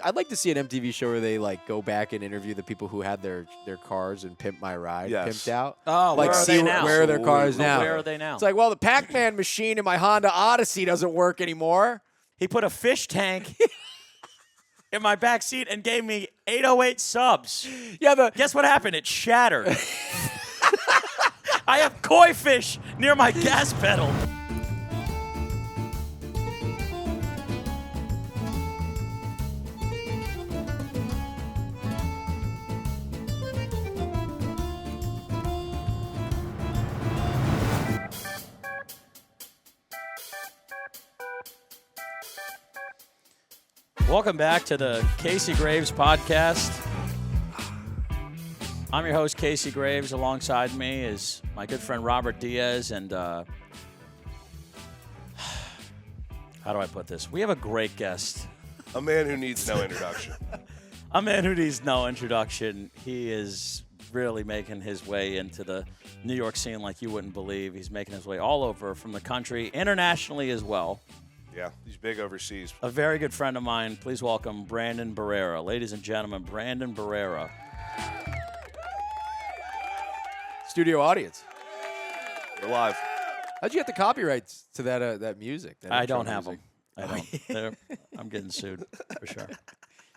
I'd like to see an MTV show where they like go back and interview the people who had their cars and Pimp My Ride pimped out. Oh, like where are see they now? where are their cars now? Where are they now? It's like, well, the Pac-Man machine in my Honda Odyssey doesn't work anymore. He put a fish tank in my back seat and gave me 808 subs. Yeah, Guess what happened? It shattered. I have koi fish near my gas pedal. Welcome back to the Casey Graves podcast. I'm your host, Casey Graves. Alongside me is my good friend Robert Diaz. And how do I put this? We have a great guest. A man who needs no introduction. A man who needs no introduction. He is really making his way into the New York scene like you wouldn't believe. He's making his way all over from the country, internationally as well. Yeah, he's big overseas. A very good friend of mine. Please welcome Brandon Barrera. Ladies and gentlemen, Brandon Barrera. Studio audience. We're live. How'd you get the copyrights to that music? I don't have them. I don't. I'm getting sued for sure.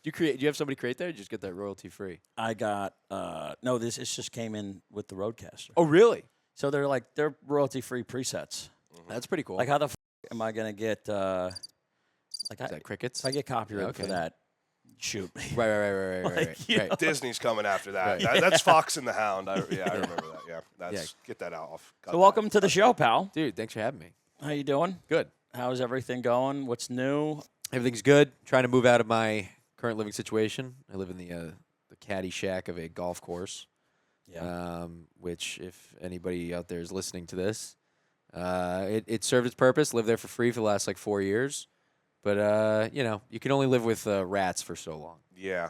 Do you have somebody create that, or did you just get that royalty free? I got no. This just came in with the Roadcaster. Oh, really? So they're royalty free presets. That's pretty cool. Like how the am I gonna get Is that crickets? If I get copyright for that, shoot me. Right. Right. Disney's coming after that. Right. That's Fox and the Hound. I remember that. Yeah, get that off. So welcome to the show, pal. Dude, thanks for having me. How you doing? Good. How's everything going? What's new? Everything's good. Trying to move out of my current living situation. I live in the caddy shack of a golf course. Yeah. Which, if anybody out there is listening to this, it served its purpose. Lived there for free for the last 4 years, but you can only live with rats for so long. Yeah.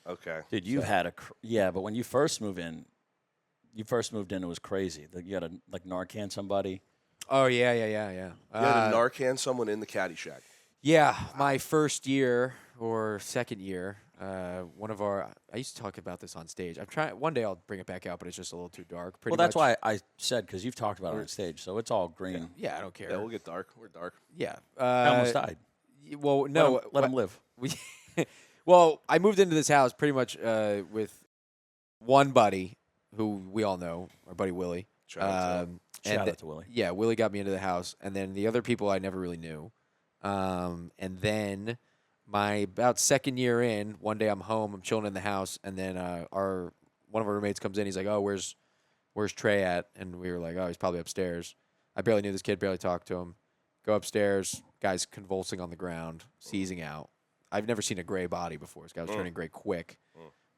Okay. Dude, you had but when you first moved in, it was crazy. You had to Narcan somebody. Oh yeah. You had to Narcan someone in the caddy shack. Yeah, my first year or second year, I used to talk about this on stage. One day I'll bring it back out, but it's just a little too dark. That's why I said, because you've talked about it on stage, so it's all green. Yeah, I don't care. Yeah, we'll get dark. We're dark. Yeah. I almost died. Well, no. Let him live. Well, I moved into this house pretty much with one buddy who we all know, our buddy Willie. Shout out to Willie. Yeah, Willie got me into the house, and then the other people I never really knew. And then my about second year in, one day I'm home, I'm chilling in the house, and then one of our roommates comes in. He's like, "Oh, where's Trey at?" And we were like, "Oh, he's probably upstairs." I barely knew this kid, barely talked to him. Go upstairs, guy's convulsing on the ground, seizing out. I've never seen a gray body before. This guy was turning gray quick,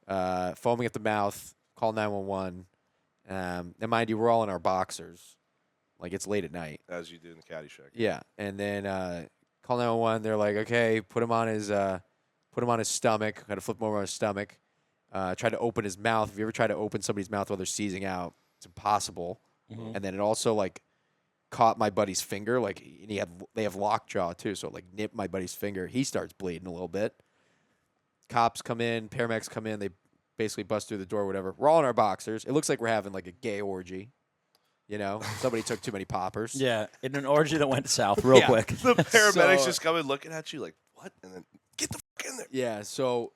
foaming at the mouth. Call 911. And mind you, we're all in our boxers. Like, it's late at night. As you do in the caddy shack. Yeah, and then call 911. They're like, okay, put him on his stomach. Got to flip him over on his stomach. Tried to open his mouth. If you ever try to open somebody's mouth while they're seizing out, it's impossible. Mm-hmm. And then it also caught my buddy's finger. They have lockjaw too, so it nipped my buddy's finger. He starts bleeding a little bit. Cops come in, paramedics come in. They basically bust through the door, whatever. We're all in our boxers. It looks like we're having a gay orgy. Somebody took too many poppers. Yeah, in an orgy that went south real quick. The paramedics just come in looking at you like, what? And then get the fuck in there. Yeah, so,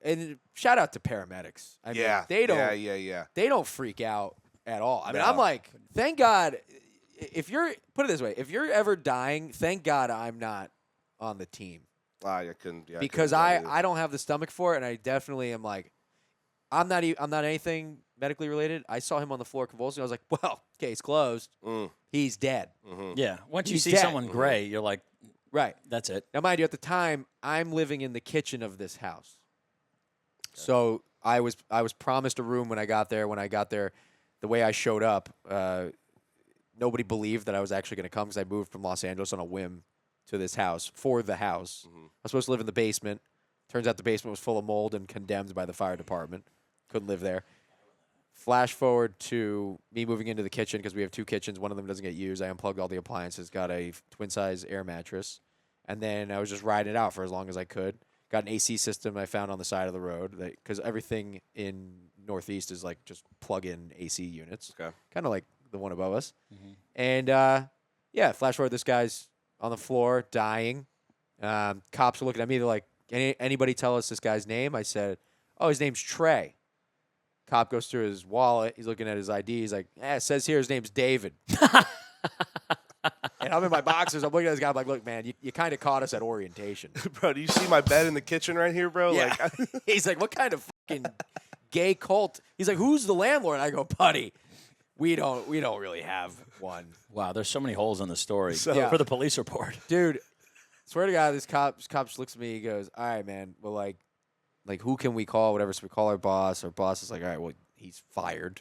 and shout out to paramedics. I mean, they don't. Yeah. They don't freak out at all. I mean, No. I'm like, thank God. Put it this way, if you're ever dying, thank God I'm not on the team. I couldn't. Yeah, because I don't have the stomach for it, and I definitely am I'm not anything medically related. I saw him on the floor convulsing. I was like, well, case closed. He's dead. Mm-hmm. Yeah. Once you He's see dead. someone gray, you're like, right. That's it. Now, mind you, at the time, I'm living in the kitchen of this house. Okay. So I was promised a room when I got there. When I got there, the way I showed up, nobody believed that I was actually going to come because I moved from Los Angeles on a whim to this house for the house. Mm-hmm. I was supposed to live in the basement. Turns out the basement was full of mold and condemned by the fire department. Couldn't live there. Flash forward to me moving into the kitchen because we have two kitchens. One of them doesn't get used. I unplugged all the appliances, got a twin-size air mattress, and then I was just riding it out for as long as I could. Got an AC system I found on the side of the road because everything in Northeast is like just plug-in AC units. Okay. Kind of like the one above us. And flash forward, this guy's on the floor dying. Cops are looking at me. They're like, anybody tell us this guy's name? I said, oh, his name's Trey. Cop goes through his wallet. He's looking at his ID. He's like, it says here his name's David. And I'm in my boxers. I'm looking at this guy. I'm like, look, man, you kind of caught us at orientation. Bro, do you see my bed in the kitchen right here, bro? Yeah. Like, He's like, what kind of fucking gay cult? He's like, who's the landlord? And I go, buddy, we don't really have one. Wow, there's so many holes in the story Yeah. for the police report. Dude, swear to God, this cop just looks at me. He goes, all right, man. Well, like who can we call? Whatever. So we call our boss. Our boss is like, all right, well, he's fired.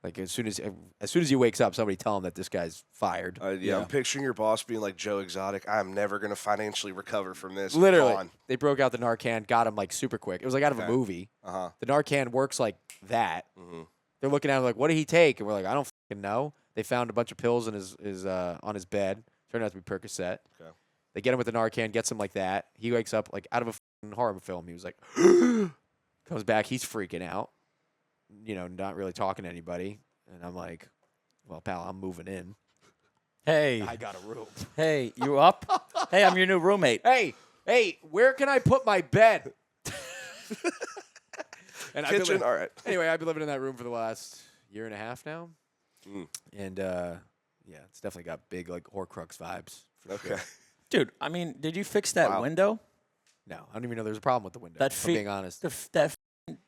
Like as soon as he wakes up, somebody tell him that this guy's fired. yeah, I'm picturing your boss being like Joe Exotic. I'm never gonna financially recover from this. Literally, Gone. they broke out the Narcan, got him like super quick. It was like out of a movie. The Narcan works like that. They're looking at him like, what did he take? And we're like, I don't fucking know. They found a bunch of pills in his on his bed. Turned out to be Percocet. Okay. They get him with the Narcan, gets him like that. He wakes up like out of a fucking horror film. He was like, comes back, he's freaking out. You know, not really talking to anybody. And I'm like, well, pal, I'm moving in. Hey. I got a room. Hey, you up? Hey, I'm your new roommate. Hey, where can I put my bed? And Kitchen, all right. Anyway, I've been living in that room for the last year and a half now. And, it's definitely got big, like, Horcrux vibes. Sure. Dude, I mean, did you fix that window? No, I don't even know there's a problem with the window, That if I'm being honest.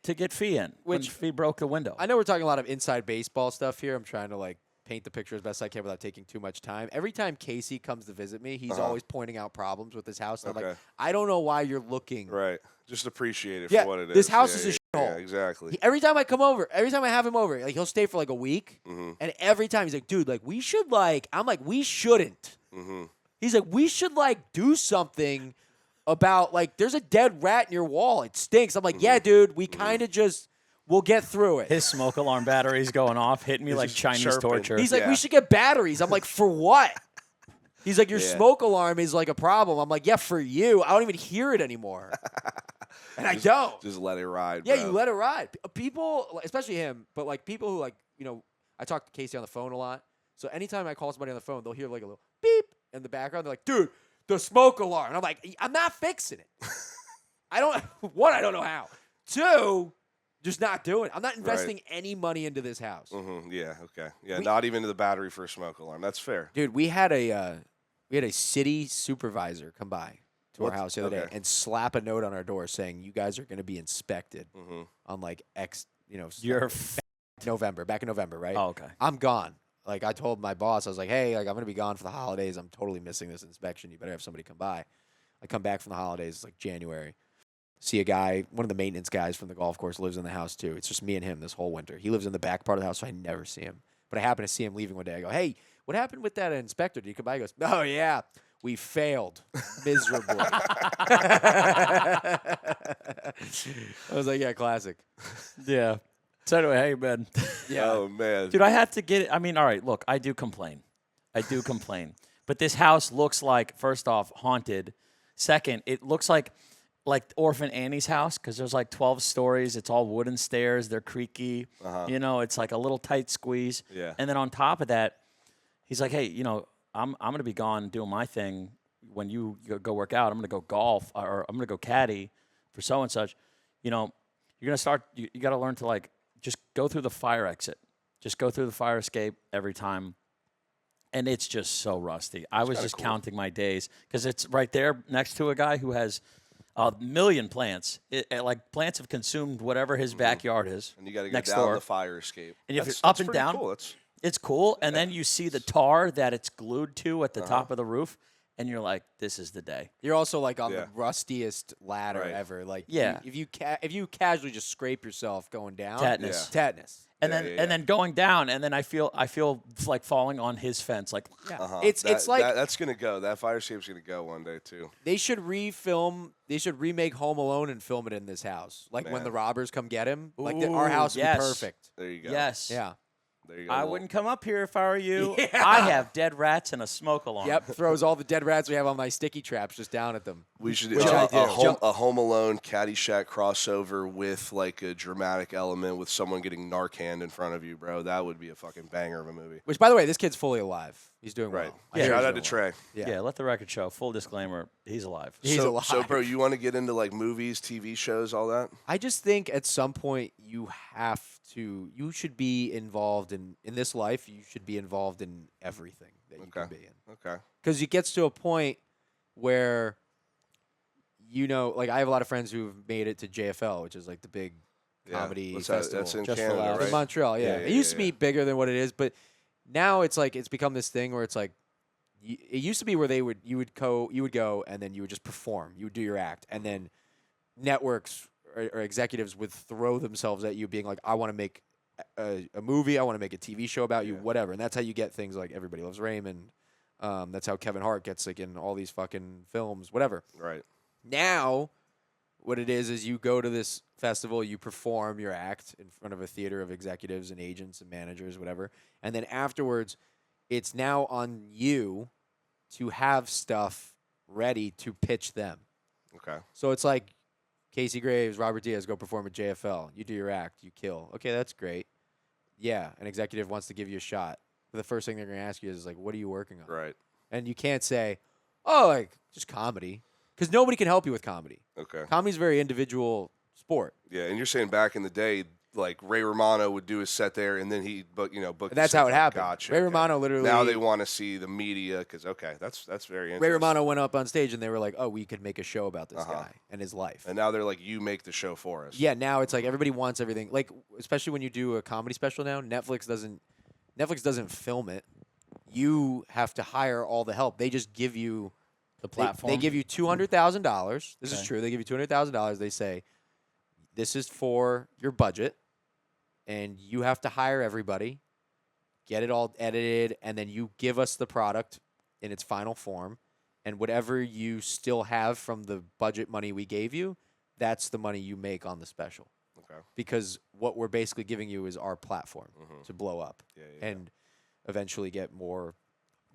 To get Fee in, Which when Fee broke the window. I know we're talking a lot of inside baseball stuff here. I'm trying to, like, paint the picture as best I can without taking too much time. Every time Casey comes to visit me, he's always pointing out problems with this house. And I'm like, I don't know why you're looking. Right. Just appreciate it Yeah, for what it is. this house is a shithole. Yeah, exactly. Every time I come over, every time I have him over, like he'll stay for like a week, and every time he's like, "Dude, like we should like," I'm like, "We shouldn't." He's like, "We should like do something about like there's a dead rat in your wall. It stinks." I'm like, "Yeah, dude, we kind of just we'll get through it." His smoke alarm battery's going off, hitting me like just Chinese chirping. torture. He's like, "We should get batteries." I'm like, "For what?" He's like, "Your smoke alarm is like a problem." I'm like, "Yeah, for you. I don't even hear it anymore." And I don't. Just let it ride. Yeah, bro. you let it ride. People, especially him, but like people who like, you know, I talk to Casey on the phone a lot. So anytime I call somebody on the phone, they'll hear like a little beep in the background. They're like, "Dude, the smoke alarm." And I'm like, "I'm not fixing it." I don't know how. Two, just not doing it. I'm not investing any money into this house. Yeah, okay. Yeah, not even to the battery for a smoke alarm. That's fair. Dude, we had a city supervisor come by to our house the other day and slap a note on our door saying, "You guys are going to be inspected on like X, You're back in November, right?" Oh, okay. I'm gone. Like I told my boss, I was like, "Hey, like I'm going to be gone for the holidays. I'm totally missing this inspection. You better have somebody come by." I come back from the holidays, like January. See a guy, one of the maintenance guys from the golf course lives in the house too. It's just me and him this whole winter. He lives in the back part of the house, so I never see him. But I happen to see him leaving one day. I go, "Hey, what happened with that inspector? Did he come by?" He goes, "Oh, yeah, we failed miserably." I was like, "Yeah, classic." Yeah. So anyway, hey, man. Yeah. Oh, man. Dude, I have to get it. I mean, all right, look, I do complain. But this house looks like, first off, haunted. Second, it looks like Orphan Annie's house because there's like 12 stories. It's all wooden stairs. They're creaky. You know, it's like a little tight squeeze. Yeah. And then on top of that, he's like, "Hey, I'm going to be gone doing my thing. When you go work out, I'm going to go golf or I'm going to go caddy for so and such. You're going to start, you got to learn to like just go through the fire exit. Just go through the fire escape every time." And it's just so rusty. I was just counting my days because it's right there next to a guy who has a million plants. Like plants have consumed whatever his backyard is. And you got to get next down door. the fire escape. And if That's you're up and pretty down, cool. it's cool. And then you see the tar that it's glued to at the top of the roof, and you're like, "This is the day." You're also like on Yeah. the rustiest ladder Right. ever. Like, Yeah. if you casually just scrape yourself going down, Tetanus. tetanus. And Yeah, then yeah, and then going down, and then I feel like falling on his fence. Like, Yeah. It's like that's gonna go. That fire escape's gonna go one day too. they should They should remake Home Alone and film it in this house. Like when Man. the robbers come get him. Like Ooh, our house would yes. be perfect. There you go. yes, Yeah. There you go. I wouldn't come up here if I were you. Yeah. I have dead rats and a smoke alarm. Yep, throws all the dead rats we have on my sticky traps just down at them. We should Which I do. a Home Alone Caddyshack crossover with like a dramatic element with someone getting Narcan in front of you, bro. That would be a fucking banger of a movie. Which, by the way, this kid's fully alive. He's doing Right. well. I hear Shout he's out to doing Trey. well. Yeah. Yeah, let the record show. Full disclaimer, he's alive. He's alive. So, bro, you want to get into like movies, TV shows, all that? I just think at some point you should be involved in this life, you should be involved in everything that you can be in. Okay. Because it gets to a point where, like I have a lot of friends who've made it to JFL, which is like the big comedy What's that? festival. That's in Just for Canada, laughs. In right? Montreal, yeah. It used to be bigger than what it is, but now it's like it's become this thing where it's like it used to be where you would go and then you would just perform. You would do your act, and then networks or executives would throw themselves at you, being like, "I want to make a movie. I want to make a TV show about you, whatever." And that's how you get things like Everybody Loves Raymond. That's how Kevin Hart gets like in all these fucking films, whatever. Right. Now, what it is you go to this festival, you perform your act in front of a theater of executives and agents and managers, whatever. And then afterwards, it's now on you to have stuff ready to pitch them. Okay. So it's like Casey Graves, Robert Diaz go perform at JFL. You do your act, you kill. Okay, that's great. Yeah, an executive wants to give you a shot. But the first thing they're going to ask you is like, what are you working on? Right. And you can't say, oh, like just comedy. Because nobody can help you with comedy. Okay. Comedy's a very individual sport. Yeah, and you're saying back in the day, like Ray Romano would do his set there, and then he book. And the that's set how it there. happened. Gotcha. Ray okay. Romano literally. Now they want to see the media because that's very interesting. Ray Romano went up on stage and they were like, "Oh, we could make a show about this guy and his life." And now they're like, "You make the show for us." Yeah, now it's like everybody wants everything. Like especially when you do a comedy special now, Netflix doesn't film it. You have to hire all the help. They just give you The platform. They give you $200,000. This is Okay. true. They give you $200,000. They say, "This is for your budget, and you have to hire everybody, get it all edited, and then you give us the product in its final form, and whatever you still have from the budget money we gave you, that's the money you make on the special." Okay. Because what we're basically giving you is our platform to blow up and eventually get more.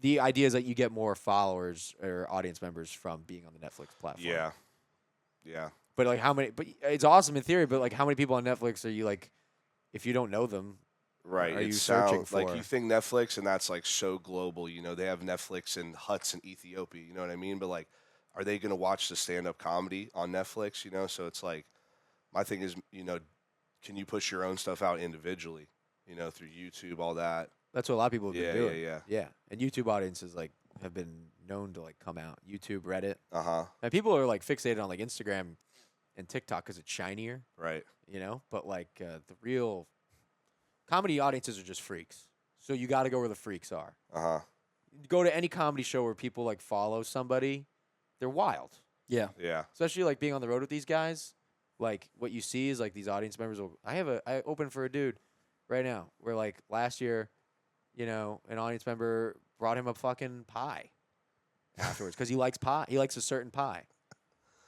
The idea is that you get more followers or audience members from being on the Netflix platform. Yeah. Yeah. But like how many? But it's awesome in theory. But like how many people on Netflix are you like? If you don't know them, Right. Are it you searching sounds like for? you think Netflix, and that's like so global. They have Netflix in huts in Ethiopia. You know what I mean? But like, are they going to watch the stand-up comedy on Netflix? So it's like, my thing is, can you push your own stuff out individually? Through YouTube, all that. that's what a lot of people have Yeah, been doing. yeah. And YouTube audiences like have been known to like come out. YouTube, Reddit, Uh-huh. and people are like fixated on like Instagram and TikTok because it's shinier. Right. But like the real comedy audiences are just freaks. So you got to go where the freaks are. Uh-huh. Go to any comedy show where people like follow somebody, they're wild. Yeah. Yeah. Especially like being on the road with these guys. Like what you see is like these audience members will. I open for a dude right now where like last year, an audience member brought him a fucking pie afterwards because he likes pie. He likes a certain pie,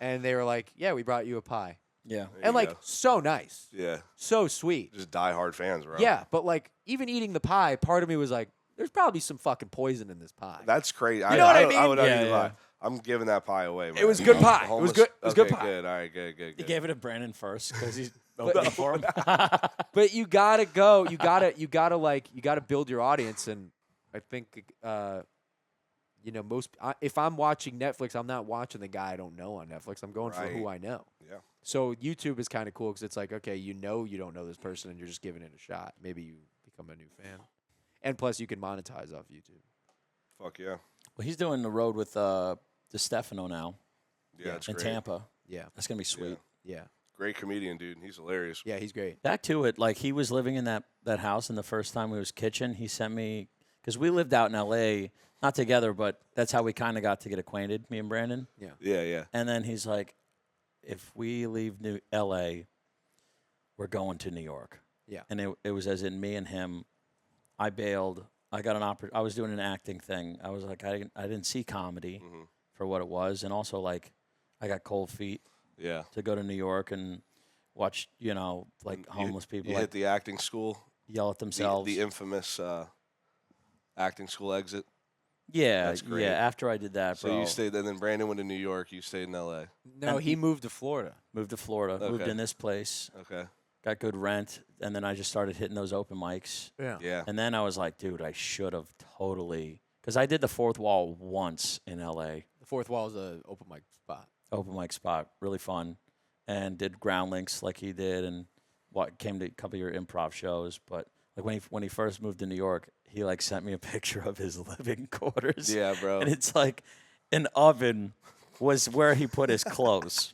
and they were like, "Yeah, we brought you a pie," Yeah. There and you like go. so nice, Yeah. so sweet. Just diehard fans, bro. Yeah, but like even eating the pie, part of me was like, "There's probably some fucking poison in this pie." That's crazy. You know what I I would mean? not Yeah, even yeah. lie. I'm giving that pie away, man. was good pie. It was Homeless- good- it was good okay, pie. Good. All right. Good. He gave it to Brandon first because he's But- open for him. But you gotta go. You gotta build your audience, and I think if I'm watching Netflix, I'm not watching the guy I don't know on Netflix. I'm going for who I know. Yeah. So YouTube is kind of cool because it's like, okay, you don't know this person, and you're just giving it a shot. Maybe you become a new fan, and plus you can monetize off YouTube. Fuck yeah. Well, he's doing the road with DeStefano now Yeah. It's in great. Tampa. Yeah, That's gonna be sweet. yeah, Great comedian, dude. He's hilarious. yeah. He's great. Back to it, like he was living in that house, and the first time we was kitchen, he sent me because we lived out in L.A. not together, but that's how we kind of got to get acquainted, me and Brandon. Yeah, Yeah. Yeah. And then he's like, "If we leave L.A., we're going to New York." Yeah. And it was as in me and him. I bailed. I got I was doing an acting thing. I was like, I didn't see comedy for what it was, and also like, I got cold feet Yeah. to go to New York and watch, like homeless people. You Like, hit the acting school. yell at themselves. The infamous acting school exit. Yeah, That's great. yeah. After I did that, So bro, you stayed, and then Brandon went to New York. You stayed in L.A. No, he moved to Florida. moved to Florida, moved Okay. in this place, Okay. got good rent, and then I just started hitting those open mics. Yeah. And then I was like, dude, I should have totally, because I did the Fourth Wall once in L.A. The fourth wall is a open mic spot. Open mic spot, really fun, and did ground links like he did, and came to a couple of your improv shows. But like when he first moved to New York, he like sent me a picture of his living quarters. Yeah, bro. And it's like an oven was where he put his clothes.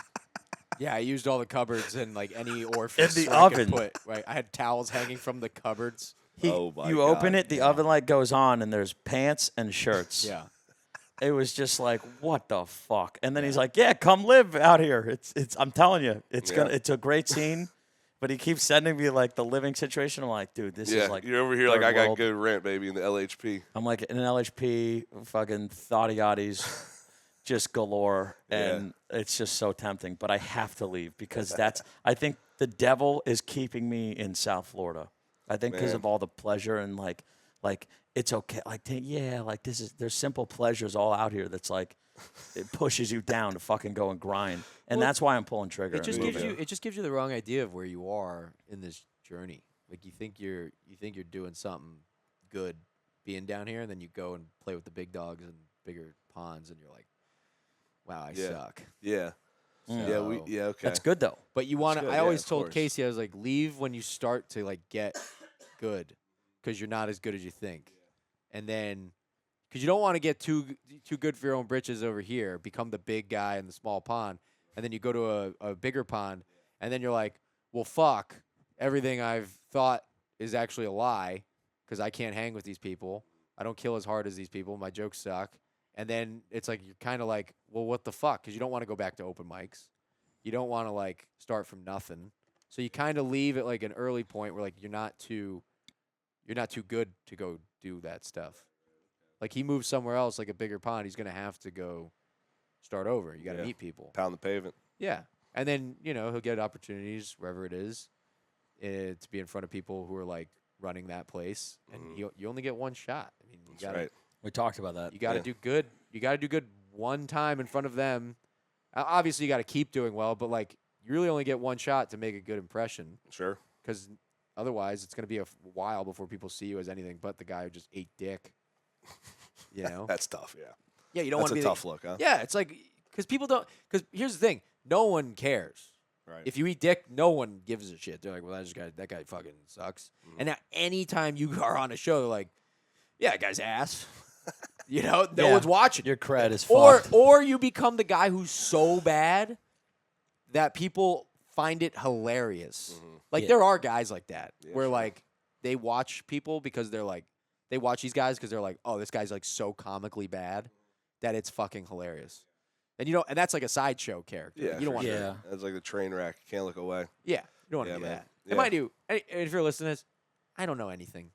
Yeah, I used all the cupboards and like any orifice In the I could oven. put. Right, I had towels hanging from the cupboards. Oh my You God. open it, the oven light goes on, and there's pants and shirts. Yeah, It was just like, what the fuck? And then he's like, yeah, come live out here. It's I'm telling you, it's a great scene. But he keeps sending me like the living situation. I'm like, dude, this Yeah, is like you're over here third like I got world. good rent, baby, in the LHP. I'm like in an LHP, fucking thoughty yachties, just galore, and it's just so tempting. But I have to leave because I think the devil is keeping me in South Florida. I think because Man. of all the pleasure and like it's okay. Like there's simple pleasures all out here that's like it pushes you down to fucking go and grind, and Well, that's why I'm pulling trigger. it just and gives moving. you the wrong idea of where you are in this journey. Like you think you're doing something good being down here, and then you go and play with the big dogs and bigger ponds, and you're like, wow, I Yeah. suck. Yeah. Mm. Yeah, okay. That's good though. But you want to. good, I yeah, always of told course. Casey, I was like, leave when you start to like get good, because you're not as good as you think, and then because you don't want to get too good for your own britches over here, become the big guy in the small pond, and then you go to a bigger pond, and then you're like, well, fuck, everything I've thought is actually a lie, because I can't hang with these people. I don't kill as hard as these people. My jokes suck. And then it's like you're kind of like, well, what the fuck? Because you don't want to go back to open mics. You don't want to like start from nothing. So you kind of leave at like an early point where like you're not too good to go do that stuff. Like he moves somewhere else, like a bigger pond, he's gonna have to go start over. You got to Yeah. meet people. Pound the pavement. Yeah, and then he'll get opportunities wherever it is to be in front of people who are like running that place, and you only get one shot. I mean, you That's got right. We talked about that. you got to Yeah. do good. You got to do good one time in front of them. Obviously, you got to keep doing well, but like you really only get one shot to make a good impression, Sure. because otherwise it's gonna be a while before people see you as anything but the guy who just ate dick. That's tough, yeah. Yeah, you don't That's want to a be tough look, huh? Yeah, it's like because people don't. Because here's the thing: no one cares. Right. If you eat dick, no one gives a shit. They're like, well, that guy fucking sucks. And now anytime you are on a show, they're like, yeah, that guy's ass. No Yeah. one's watching. Your cred is Or fucked. or you become the guy who's so bad that people find it hilarious. Like Yeah. there are guys like that where sure. like they watch people because they're like they watch these guys because they're like, oh, this guy's like so comically bad that it's fucking hilarious. And and that's like a sideshow character. Yeah, You don't for want sure. to. Yeah. That's like the train wreck. Can't look away. Yeah, you don't want to Yeah, do man. that. Yeah. And mind you, if you're listening to this, I don't know anything.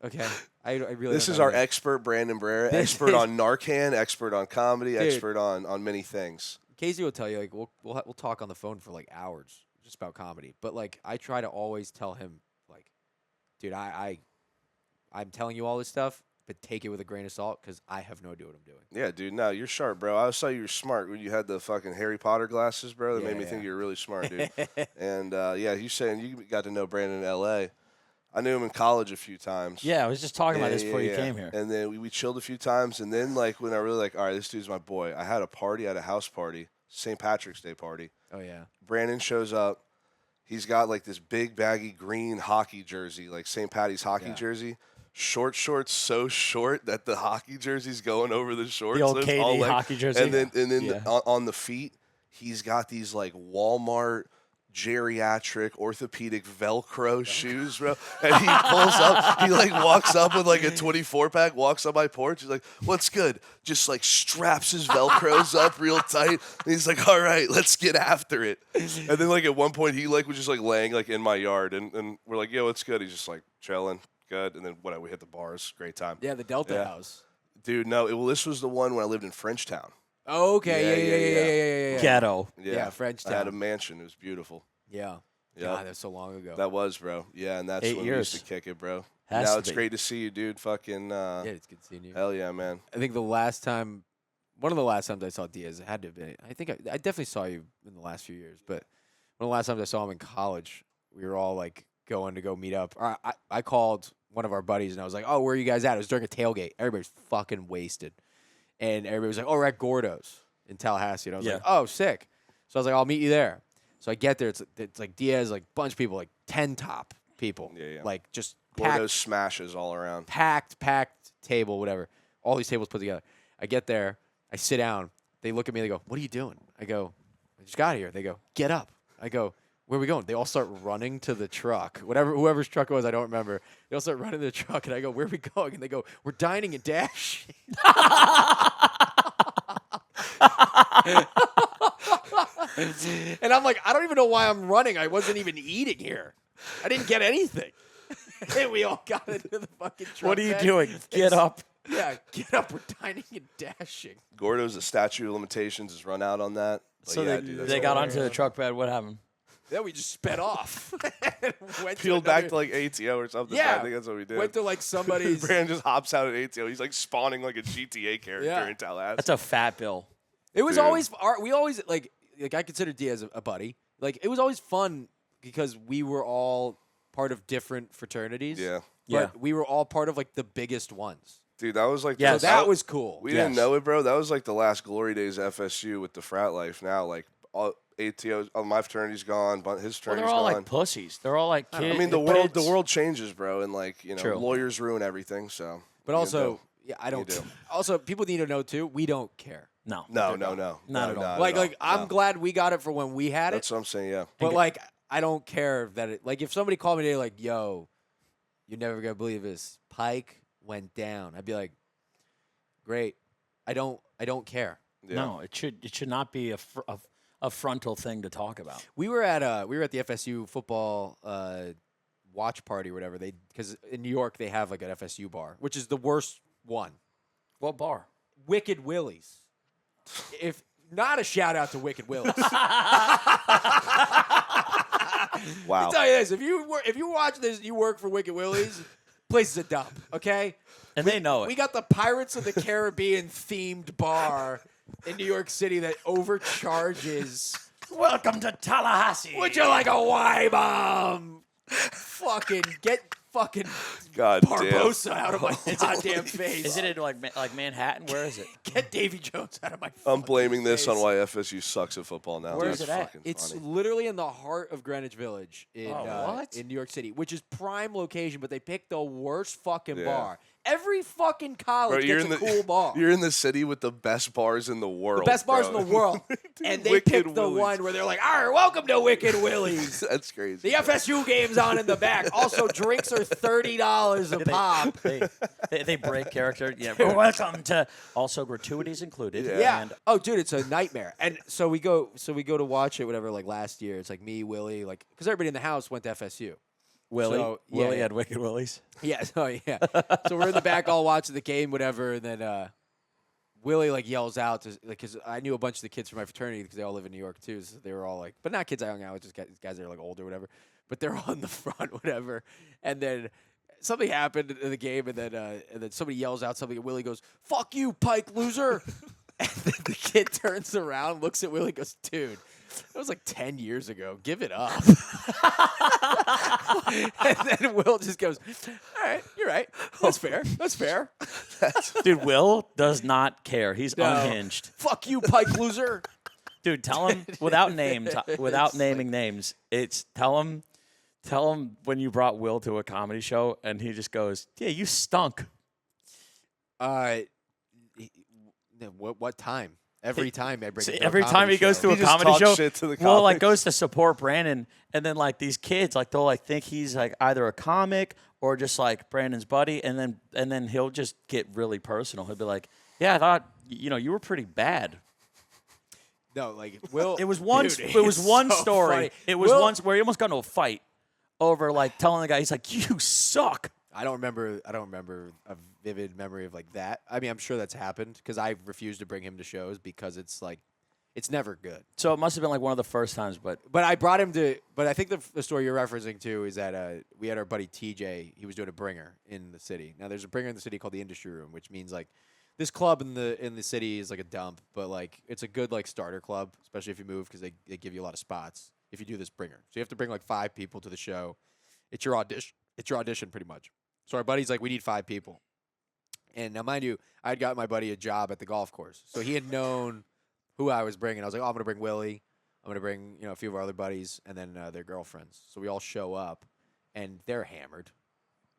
Okay, I really. This don't is know our anything. expert, Brandon Barrera. This Expert is- on Narcan, expert on comedy, Dude. expert on many things. Casey will tell you like we'll talk on the phone for like hours just about comedy. But like I try to always tell him like, dude, I'm telling you all this stuff, but take it with a grain of salt because I have no idea what I'm doing. Yeah, dude. No, you're sharp, bro. I always thought you were smart when you had the fucking Harry Potter glasses, bro. That Yeah, made me yeah. think you were really smart, dude. And yeah, you saying you got to know Brandon in L.A. I knew him in college a few times. Yeah, I was just talking about this before you yeah. came here. And then we chilled a few times, and then like when I really like, all right, this dude's my boy. I had a party, I had a house party, St. Patrick's Day party. Oh yeah. Brandon shows up. He's got like this big baggy green hockey jersey, like St. Patty's hockey Yeah. jersey. Short shorts, so short that the hockey jersey's going over the shorts. The old So it's all, KD like- hockey jersey? And then Yeah. on the feet, he's got these like Walmart geriatric orthopedic Velcro shoes, bro. And he pulls up, he like walks up with like a 24-pack, walks on my porch. He's like, "What's good?" Just like straps his Velcros up real tight. And he's like, "All right, let's get after it." And then like at one point he like was just like laying like in my yard, and we're like, "Yo, what's good?" He's just like chilling, good. And then whatever, we hit the bars, great time. Yeah, the Delta Yeah. House. Dude, no, well, this was the one when I lived in Frenchtown. Oh, okay. Yeah, Yeah. yeah. Ghetto. Yeah, Frenchtown. I had a mansion. It was beautiful. Yeah. God, that's so long ago. That was, bro. Yeah, and that's 8 when years. we used to kick it, bro. Has Now to it's be. great to see you, dude. Fucking yeah, it's good seeing you. hell yeah, man. I think one of the last times I saw Diaz, it had to have been. I think I definitely saw you in the last few years, but one of the last times I saw him in college, we were all like going to go meet up. Or I called one of our buddies and I was like, "Oh, where are you guys at?" It was during a tailgate. Everybody's fucking wasted, and everybody was like, "Oh, we're at Gordo's in Tallahassee." And I was like, "Oh, sick." So I was like, "I'll meet you there." So I get there. It's like Diaz, like bunch of people, like 10 top people, like just Gordo's smashes all around. packed table, whatever. All these tables put together. I get there. I sit down. They look at me. They go, "What are you doing?" I go, "I just got here." They go, "Get up." I go, "Where are we going?" They all start running to the truck. Whoever's truck it was, I don't remember. They all start running to the truck, and I go, "Where are we going?" And they go, "We're dining and dashing." And I'm like, I don't even know why I'm running. I wasn't even eating here. I didn't get anything. And we all got into the fucking truck. What are you bed. doing? Get up. Yeah, get up. We're dining and dashing. Gordo's, the statute of limitations has run out on that. But So yeah, they, dude, that's they got hilarious. onto the truck bed. What happened? Then we just sped off. Went Peeled to another- back to like ATO or something. Yeah. I think that's what we did. Went to like somebody's. Brandon just hops out at ATO. He's like spawning like a GTA character Yeah. in Tallahassee. That's a fat bill. It was Dude. always we always like I consider Diaz a buddy. Like it was always fun because we were all part of different fraternities. Yeah. But Yeah. we were all part of like the biggest ones. Dude, that was like Yes. So that was cool. we Yes. didn't know it, bro. That was like the last glory days of FSU with the frat life. Now, like all ATOs, my fraternity's gone, but his Well, fraternity's they're all gone. like pussies. They're all like kids. I mean, the world changes, bro, and like True. lawyers ruin everything. So, But also, yeah, I don't. do. Also, people need to know too. We don't care. No. no, Not at all. Like I'm glad we got it for when we had That's it. what I'm saying. Yeah. But like I don't care that it. Like if somebody called me today, like, "Yo, you're never gonna believe this. Pike went down." I'd be like, "Great." I don't care. Yeah. No, it should not be a frontal thing to talk about. We were at the FSU football watch party or whatever. Because in New York they have like an FSU bar, which is the worst one. What bar? Wicked Willie's. If not a shout out to Wicked Willie's. Wow. I'll tell you this: if you watch this, you work for Wicked Willie's. Place is a dump. Okay. And they know it. We got the Pirates of the Caribbean themed bar in New York City that overcharges. Welcome to Tallahassee. Would you like a Y bomb? Fucking get fucking God Barbosa out of my goddamn face. Is it in like Manhattan? Where is it? Get Davy Jones out of my. I'm blaming this on face. why FSU sucks at football now. Where That's is it at? fucking It's funny. literally in the heart of Greenwich Village in what? in New York City, which is prime location, but they picked the worst fucking Yeah. bar. Every fucking college Bro, you're gets in a cool bar. You're in the city with the best bars in the world. The best bars bro. in the world. And they Wicked picked the Willie's. one where they're like, all right, welcome to Wicked Willie's. That's crazy. The FSU game's on in the back. Also, drinks are $30 a pop. They break character. Yeah. Welcome to also gratuities included. Yeah. And Oh, dude, it's a nightmare. And so we go to watch it, whatever, like last year. It's like me, Willie, like, because everybody in the house went to FSU. Willie. So, Willie yeah. had Wicked Willies. Yeah, so yeah. So we're in the back all watching the game, whatever, and then Willie like yells out to like because I knew a bunch of the kids from my fraternity because they all live in New York too, so they were all like, but not kids I hung out with, just guys that are like older, or whatever. But they're all in the front, whatever. And then something happened in the game, and then somebody yells out something, and Willie goes, "Fuck you, Pike loser!" And then the kid turns around, looks at Willie, and goes, "Dude, that was like 10 years ago. Give it up." And then Will just goes, "All right, you're right. That's fair. That's fair." Dude, Will does not care. He's No. unhinged. Fuck you, Pike loser. Dude, tell him without names, without naming names. It's tell him when you brought Will to a comedy show, and he just goes, "Yeah, you stunk." What time? Every time I bring him to a Every time comedy he goes show. to a He just comedy talks show, shit to the Will like comics. goes to support Brandon, and then like these kids, like they'll like think he's like either a comic or just like Brandon's buddy, and then he'll just get really personal. He'll be like, "Yeah, I thought you were pretty bad." No, like Will. It was one. Dude, it was it's one so story. funny. It was Will- once where he almost got into a fight over like telling the guy, he's like, "You suck." I don't remember a vivid memory of like that. I mean, I'm sure that's happened because I refuse to bring him to shows because it's like It's never good. So it must have been like one of the first times, but But I brought him to. But I think the story you're referencing to is that we had our buddy TJ. He was doing a bringer in the city. Now there's a bringer in the city called the Industry Room, which means like this club in the city is like a dump, but like it's a good like starter club, especially if you move because they give you a lot of spots if you do this bringer. So you have to bring like 5 people to the show. It's your audition. It's your audition pretty much. So our buddy's like, we need 5 people. And now, mind you, I'd got my buddy a job at the golf course, so he had known who I was bringing. I was like, oh, I'm gonna bring Willie. I'm gonna bring a few of our other buddies, and then their girlfriends. So we all show up, and they're hammered.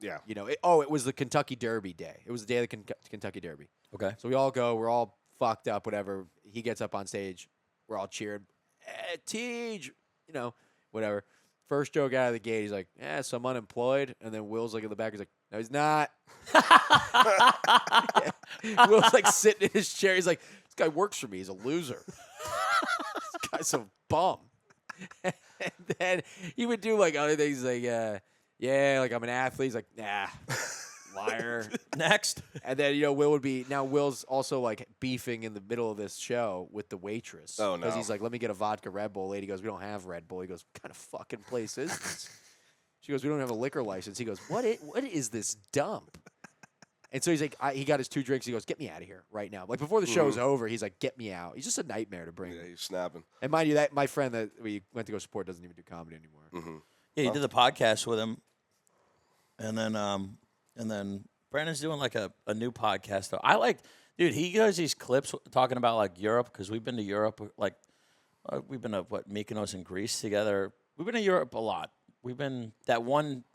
Yeah. It was the Kentucky Derby day. It was the day of the Kentucky Derby. okay. So we all go. We're all fucked up. Whatever. He gets up on stage. We're all cheering. Tej, whatever. First joke out of the gate, he's like, so I'm unemployed. And then Will's like in the back. He's like, no, he's not. Will's like sitting in his chair. He's like, this guy works for me. He's a loser. This guy's a bum. And then he would do like other things like, like I'm an athlete. He's like, nah, liar. Next. And then, Will would be, now Will's also like beefing in the middle of this show with the waitress. Oh, no. Because he's like, let me get a vodka Red Bull. Lady goes, we don't have Red Bull. He goes, what kind of fucking place is this? She goes, we don't have a liquor license. He goes, what is this dump? And so he's like, he got his 2 drinks. He goes, get me out of here right now. Like before the show's over, he's like, get me out. He's just a nightmare to bring. Yeah, he's snapping. And mind you, that my friend that we went to go support doesn't even do comedy anymore. Mm-hmm. Yeah, you did the podcast with him, and then Brandon's doing like a new podcast though. I like, dude. He does these clips talking about like Europe because we've been to Europe. Like we've been to Mykonos and Greece together. We've been to Europe a lot. We've been that one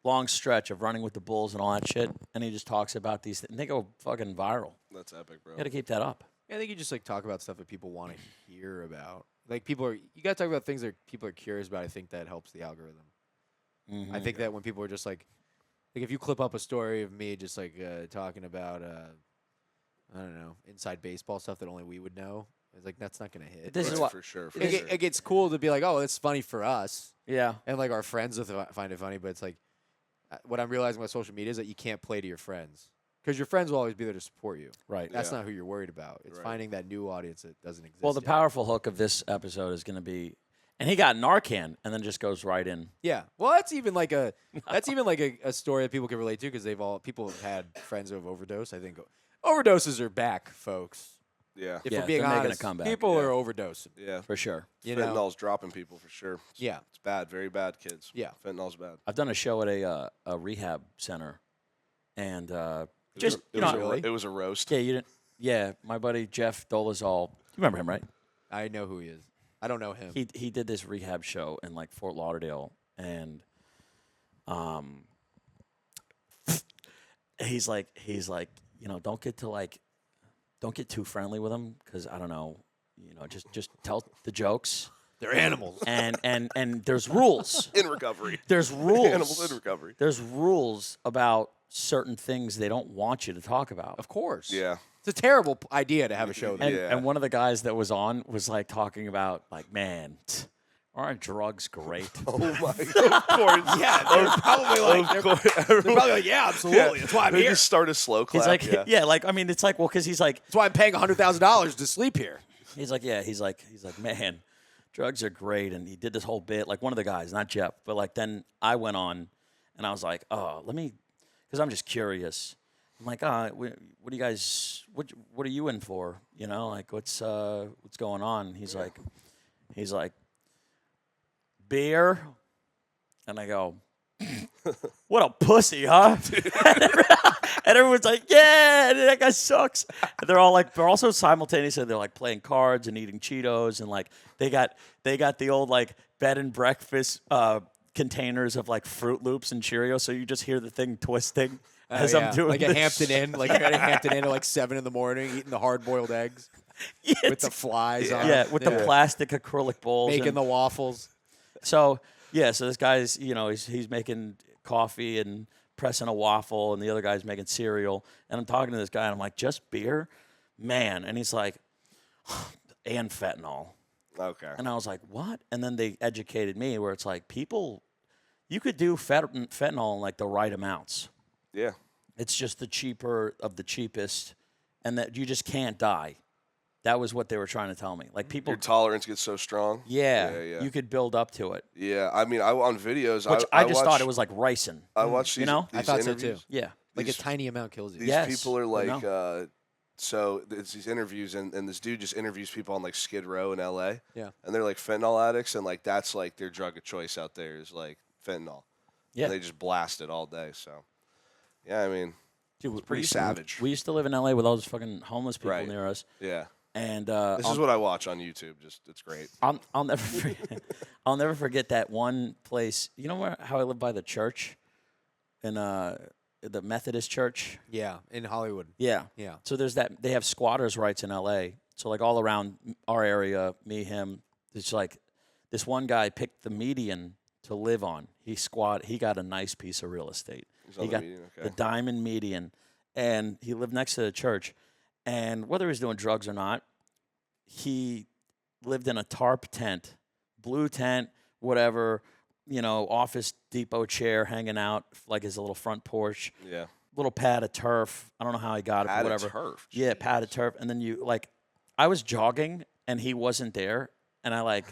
long stretch of running with the Bulls and all that shit, and he just talks about these things. And they go fucking viral. That's epic, bro. You got to keep that up. Yeah, I think you just like talk about stuff that people want to hear about. Like you got to talk about things that people are curious about. I think that helps the algorithm. Mm-hmm. I think that when people are just like if you clip up a story of me just like talking about I don't know, inside baseball stuff that only we would know, it's like that's not gonna hit. This is Right, what for sure. It gets cool to be like, oh, it's funny for us, yeah. and like our friends will find it funny. But it's like what I'm realizing with social media is that you can't play to your friends because your friends will always be there to support you. Right. That's Yeah. not who you're worried about. It's Right. finding that new audience that doesn't exist. Well, the yet. powerful hook of this episode is going to be, and he got Narcan, and then just goes right in. Yeah. Well, that's even like a story that people can relate to because people have had friends who have overdosed. I think overdoses are back, folks. Yeah. If Yeah, we're being they're making a honest, comeback. people Yeah. are overdosing. Yeah. For sure. You know? Fentanyl's dropping people for sure. Yeah. It's bad. Very bad, kids. Yeah. Fentanyl's bad. I've done a show at a rehab center, and just It was a roast. yeah, you didn't. Yeah, my buddy Jeff Dolezal. You remember him, right? I know who he is. I don't know him. He did this rehab show in like Fort Lauderdale, and he's like don't get too friendly with him because I don't know, just tell the jokes. They're animals. And there's rules. In recovery. There's rules. Animals in recovery. There's rules about certain things they don't want you to talk about. Of course. Yeah. It's a terrible idea to have a show there. And, Yeah. and one of the guys that was on was like talking about like, man, aren't drugs great? Oh my. Of course. Yeah, they're probably like, they're probably like, yeah, absolutely. That's why I'm They here. just start a slow clap. He's like, yeah. yeah, like I mean, it's like, well, because he's like, That's why I'm paying $100,000 to sleep here. he's like, man, drugs are great, and he did this whole bit. Like one of the guys, not Jeff, but like then I went on, and I was like, oh, because I'm just curious. I'm like, what do you guys? What are you in for? Like what's going on? He's like, beer, and I go, what a pussy, huh? And everyone's like, yeah, that guy sucks. And they're also simultaneously, they're like playing cards and eating Cheetos, and like they got the old like bed and breakfast containers of like Fruit Loops and Cheerios, so you just hear the thing twisting as I'm doing like this. a Hampton Inn, like you're at a Hampton Inn at like 7 in the morning, eating the hard-boiled eggs Yeah, with the flies on. yeah, it. with the plastic acrylic bowls. making and- the waffles. So this guy's he's making coffee and pressing a waffle, and the other guy's making cereal. And I'm talking to this guy, and I'm like, just beer, man. And he's like, and fentanyl. Okay. And I was like, what? And then they educated me where it's like you could do fentanyl in like the right amounts. Yeah. It's just the cheaper of the cheapest, and that you just can't die. That was what they were trying to tell me. Like people, Your tolerance gets so strong. yeah, you could build up to it. Yeah, I mean, on videos, Which I just watch, thought it was like ricin. I watched these, you know? these I thought so interviews. too. Yeah. Like These- a tiny amount kills you. These Yes, people are but like, no. so it's these interviews, and this dude just interviews people on like Skid Row in L.A. Yeah. And they're like fentanyl addicts, and like that's like their drug of choice out there is like fentanyl. Yeah. And they just blast it all day. So, yeah, I mean, Dude, it's pretty we used savage. We used to live in LA with all those fucking homeless people Right. near us. Yeah. And This is what I watch on YouTube. Just it's great. I'll never forget, I'll never forget that one place. You know how I live by the church, in the Methodist church. Yeah, in Hollywood. Yeah. Yeah. So there's that. They have squatters' rights in L.A. So like all around our area, me, him. It's like this one guy picked the median to live on. He got a nice piece of real estate. He's on He the got median, okay. the diamond median, and he lived next to the church. And whether he was doing drugs or not, he lived in a tarp tent, blue tent, whatever, Office Depot chair hanging out like his little front porch, Yeah. little pad of turf. I don't know how he got it, Pad but of whatever. turf, Yeah, jeez. pad of turf. And then I was jogging and he wasn't there, and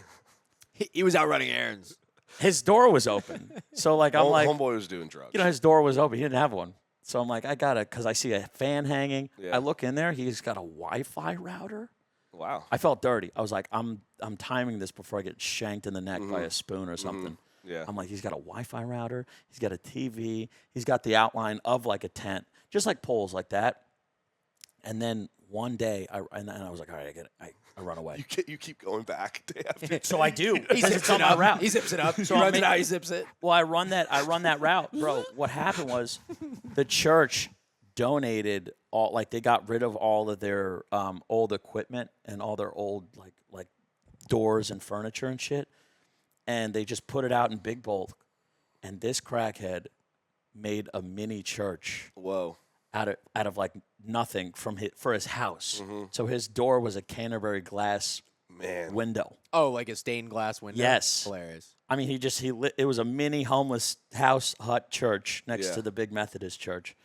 He was out running errands. his door was open. So I'm like, Homeboy was doing drugs. his door was open. He didn't have one. So I'm like, because I see a fan hanging. Yeah. I look in there. He's got a Wi-Fi router. Wow. I felt dirty. I was like, I'm timing this before I get shanked in the neck by a spoon or something. Yeah. I'm like, he's got a Wi-Fi router. He's got a TV. He's got the outline of like a tent, just like poles like that. And then one day, I was like, all right, I get it. I run away. You keep going back day after day. So I do. He because zips it's on it my up. route. He zips it up. So So I'm he runs it making- out. He zips it. Well, I run that route, bro. What happened was the church donated all, like they got rid of all of their old equipment and all their old like doors and furniture and shit, and they just put it out in big bulk. And this crackhead made a mini church Whoa. out of like nothing for his house. So his door was a Canterbury glass Man. window. Oh, like a stained glass window. Yes. Hilarious. I mean, it was a mini homeless house hut church next Yeah. to the big Methodist church.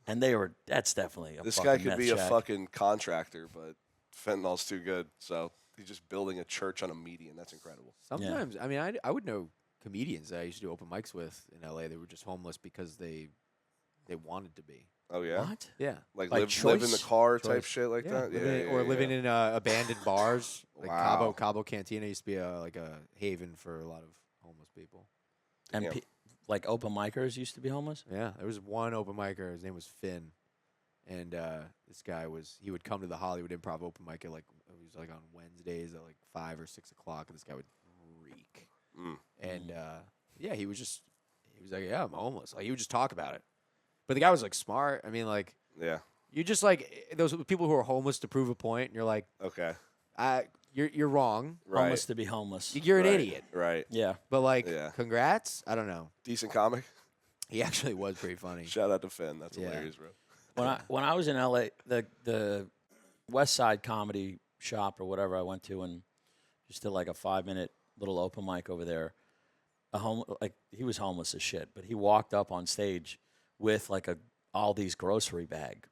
And that's definitely a This fucking guy could meth be a shack. fucking contractor, but fentanyl's too good. So he's just building a church on a median. That's incredible. Sometimes, I mean, I would know comedians that I used to do open mics with in LA. They were just homeless because they wanted to be. Oh yeah. What? Yeah. Like By live in the choice? car type Choice. shit like that. Or living in abandoned bars, like Wow. Cabo Cantina used to be like a haven for a lot of homeless people. And Damn. like open micers used to be homeless? Yeah, there was one open micer. His name was Finn, and this guy he would come to the Hollywood Improv open mic at it was like on Wednesdays at like 5 or 6 o'clock, and this guy would reek. And yeah, he was like, yeah, I'm homeless. Like he would just talk about it, but the guy was like smart. I mean, like Yeah. you just like those people who are homeless to prove a point, and you're like, Okay. you're wrong. Right. Homeless to be homeless. You're an Right. idiot. Right. Yeah. But like, Yeah. congrats. I don't know. Decent comic. He actually was pretty funny. Shout out to Finn. That's Yeah. hilarious, bro. When I was in LA, the West Side Comedy Shop or whatever I went to, and just did like a 5-minute little open mic over there. He was homeless as shit, but he walked up on stage with like a Aldi's grocery bag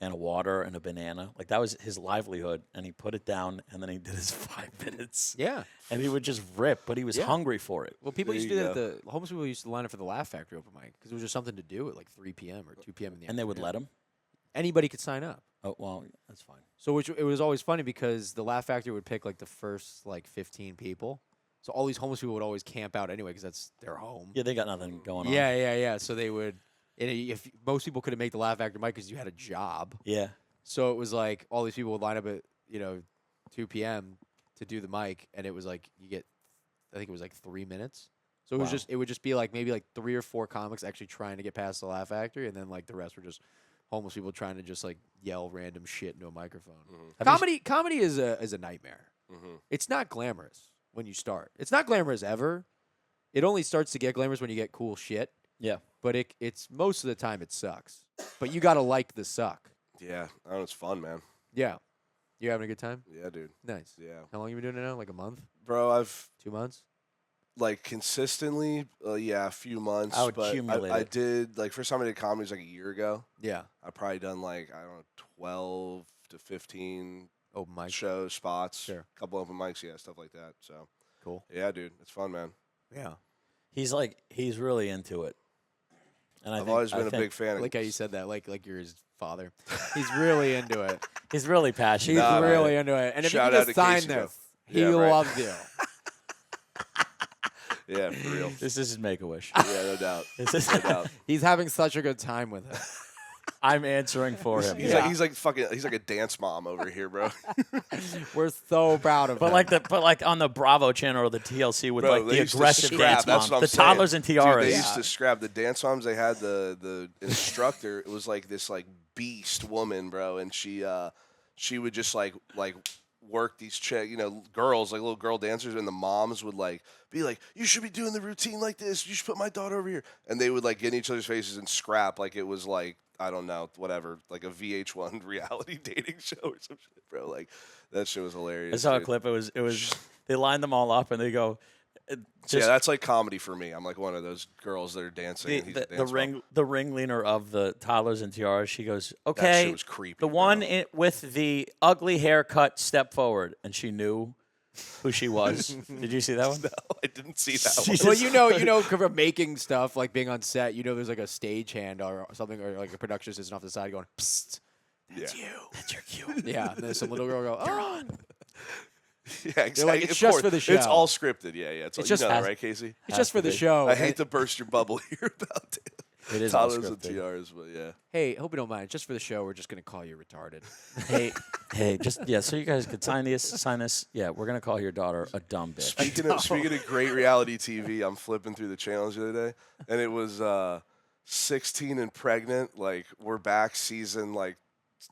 and a water and a banana. Like that was his livelihood, and he put it down, and then he did his 5 minutes. Yeah. And he would just rip, but he was Yeah. hungry for it. Well, people There used to you do that. The homeless people used to line up for the Laugh Factory open mic because it was just something to do at like 3 p.m. or 2 p.m. in the And they would let afternoon. him. Anybody could sign up. Oh, well, that's fine. So it was always funny because the Laugh Factory would pick like the first like 15 people. So all these homeless people would always camp out anyway because that's their home. Yeah, they got nothing going on. Yeah. So they would. And if most people couldn't make the Laugh Factory mic because you had a job. Yeah. So it was like all these people would line up at 2 p.m. to do the mic, and it was like I think it was like 3 minutes. So it was Wow. it would just be like maybe like 3 or 4 comics actually trying to get past the Laugh Factory, and then like the rest were just homeless people trying to just like yell random shit into a microphone. Comedy is a nightmare. It's not glamorous when you start. It's not glamorous ever. It only starts to get glamorous when you get cool shit. Yeah. But it's most of the time it sucks. But you gotta like the suck. Yeah. I know it's fun, man. Yeah. You having a good time? Yeah, dude. Nice. Yeah. How long you been doing it now? Like a month? Bro, I've 2 months? like consistently, a few months. I would but accumulate I it. did like first time I did comedy was like a year ago. Yeah. I probably done like I don't know 12 to 15 Open mic. shows, spots, Sure. a couple open mics, yeah, stuff like that. So Cool. yeah, dude, it's fun, man. Yeah. He's really into it. And I've always been a big fan. I like how you said that, like you're his father. He's really into it. He's really passionate. He's Nah, really man. into it. And if Shout you out just to sign Casey, though. this, he Yeah, right. loves you. Yeah, for real. This is his Make-A-Wish. Yeah, no doubt. This is, No doubt. He's having such a good time with it. I'm answering for him. He's like a dance mom over here, bro. We're so proud of him. But like on the Bravo channel or the TLC with Bro, like they the used to aggressive scrap. dance That's moms, what I'm the saying. toddlers and tiaras. Dude, they used to scrap the dance moms. They had the instructor. It was like this like beast woman, bro, and she would just like work these girls, like little girl dancers, and the moms would like be like, you should be doing the routine like this. You should put my daughter over here, and they would like get in each other's faces and scrap like it was like, I don't know, whatever, like a VH1 reality dating show or some shit, bro. Like that shit was hilarious. I saw a dude. clip. It was they lined them all up and they go. Yeah, that's like comedy for me. I'm like one of those girls that are dancing. The, and he's a the dance mom. the ringleader of the toddlers and tiaras. She goes, That okay, shit was creepy. the bro. one with the ugly haircut step forward, and she knew who she was. Did you see that one? No, I didn't see that She one. just- Well, you know, from making stuff, like being on set, there's like a stagehand or something, or like a production assistant off the side going, psst, that's Yeah. you. That's your cue. Yeah, and then some little girl go, oh. Yeah, exactly. like, it's Of just course. for the It's show. all scripted. Yeah, yeah. It's just you know that, has- right, Casey? It's just for the show. I hate to burst your bubble here about It is all toddlers and scripted. tiaras, but yeah. Hey, hope you don't mind. Just for the show, we're just going to call you retarded. Hey, just so you guys could sign this. Yeah, we're gonna call your daughter a dumb bitch. Speaking of great reality TV, I'm flipping through the channels the other day, and it was 16 and pregnant. Like we're back season like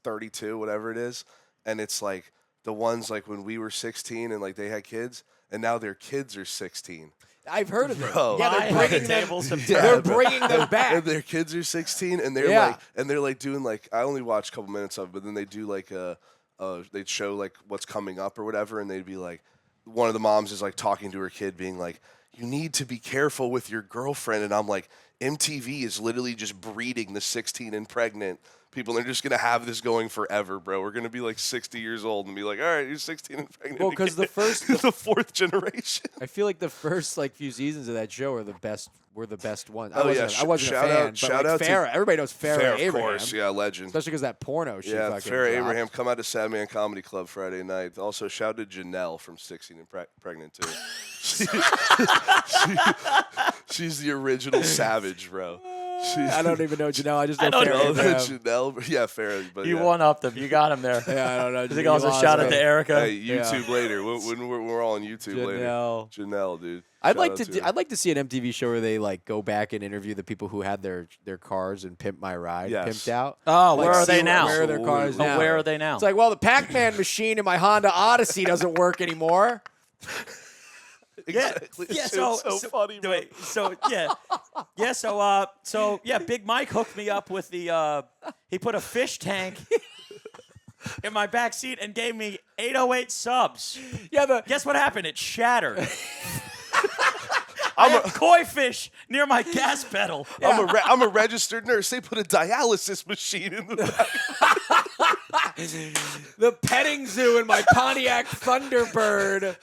32, whatever it is, and it's like the ones like when we were 16 and like they had kids, and now their kids are 16. I've heard of it. Bro. Yeah, they're My bringing them, tables have they're turned. bringing them And back. their kids are 16, and they're Yeah. like doing like, I only watched a couple minutes of it, but then they do like they'd show like what's coming up or whatever, and they'd be like, one of the moms is like talking to her kid, being like, you need to be careful with your girlfriend, and I'm like, MTV is literally just breeding the 16 and pregnant people. They're just gonna have this going forever, bro. We're gonna be like 60 years old and be like, all right, you're 16 and pregnant. Well, 'cause the again." first- the fourth generation. I feel like the first like few seasons of that show are the best. Were the best ones. Oh, yeah. I wasn't Shout a fan, out- but shout like out to- Farrah. Everybody knows Farrah Fair, of Abraham, course, yeah, legend. especially because that porno she Yeah, fucking Farrah dropped. Abraham, come out to Sad Man Comedy Club Friday night. Also, shout out to Janelle from 16 and Pregnant, too. She's the original savage, bro. I don't even know Janelle. I just know I don't Farrah know Abraham. Janelle, yeah, Farrah. But You yeah. one up them. You got him there. Yeah, I don't know. I think also You shout lost out me. to Erica. Hey, YouTube later. When we're all on YouTube later. Janelle. Janelle, dude. I'd Shout like out to. her. I'd like to see an MTV show where they like go back and interview the people who had their cars and Pimp My Ride Yes. pimped out. Oh, Like, where are see they now? Where are their cars Absolutely. now? Oh, where are they now? It's like, well, the Pac-Man machine in my Honda Odyssey doesn't work anymore. Exactly. Yeah, It's so funny, bro. wait, so Big Mike hooked me up with the. He put a fish tank in my back seat and gave me 808 subs. Yeah, Guess what happened? It shattered. I have koi fish near my gas pedal. I'm a registered nurse. They put a dialysis machine in the back. the petting zoo in my Pontiac Thunderbird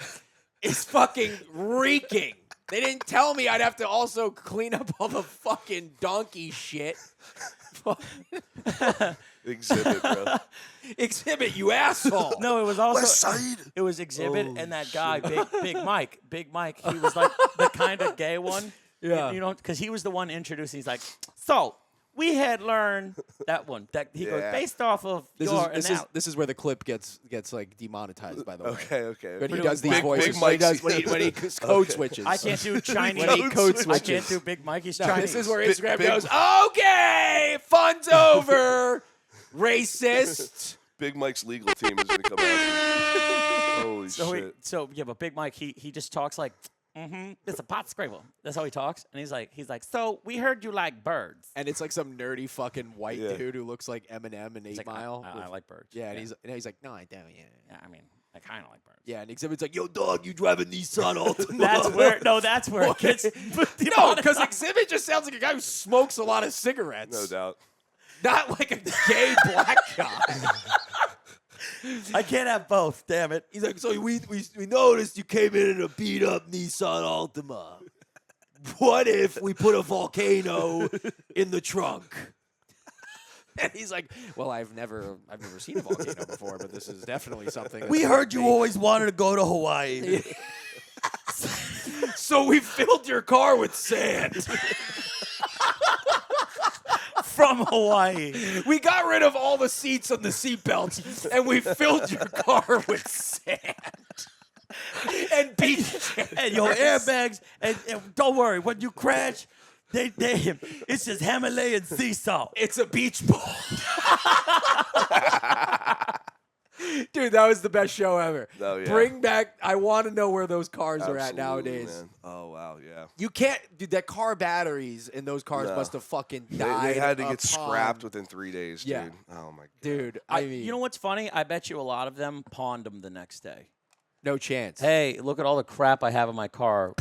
is fucking reeking. They didn't tell me I'd have to also clean up all the fucking donkey shit. Exhibit, bro. Exhibit, you asshole. No, it was also West Side. it was Exhibit and that guy, Big Mike. Big Mike. He was like the kind of gay one. Yeah. You know, because he was the one introducing. He's like, so we had learned that one. That he goes Yeah. based off of your This is where the clip gets like demonetized, by the way. Okay. When he Big- does these Big voices, Mike's- when he code switches. I can't do Chinese. When he code I switches. can't do Big Mikey's No, Chinese. this is where Big- Instagram big- goes, okay, fun's over, racist. Big Mike's legal team is gonna come out. Holy shit. But Big Mike, he just talks like, it's a pot scraper. That's how he talks, and he's like, so we heard you like birds. And it's like some nerdy fucking white Yeah. dude who looks like Eminem in 8 Like, Mile. I like birds. Yeah, and he's like, no, I don't. Yeah. Yeah, I mean, I kind of like birds. Yeah, and Exhibit's like, yo, dog, you drive a Nissan Altima. That's where it gets. No, because Exhibit just sounds like a guy who smokes a lot of cigarettes. No doubt. Not like a gay black guy. I can't have both. Damn it. He's like, so we noticed you came in a beat up Nissan Altima. What if we put a volcano in the trunk? And he's like, well, I've never seen a volcano before, but this is definitely something. We heard you always wanted to go to Hawaii. So we filled your car with sand. From Hawaii. We got rid of all the seats on the seatbelts, and we filled your car with sand. And beach And your airbags, and don't worry, when you crash, it's just Himalayan sea salt. It's a beach ball. Dude, that was the best show ever. Oh, yeah. Bring back, I want to know where those cars are at Absolutely, nowadays. man. Oh, wow, yeah. You can't, dude, that car batteries in those cars No. must have fucking died. They had to get upon- scrapped within 3 days, Yeah. dude. Oh, my God. Dude, I mean, You know what's funny? I bet you a lot of them pawned them the next day. no chance. Hey, look at all the crap I have in my car.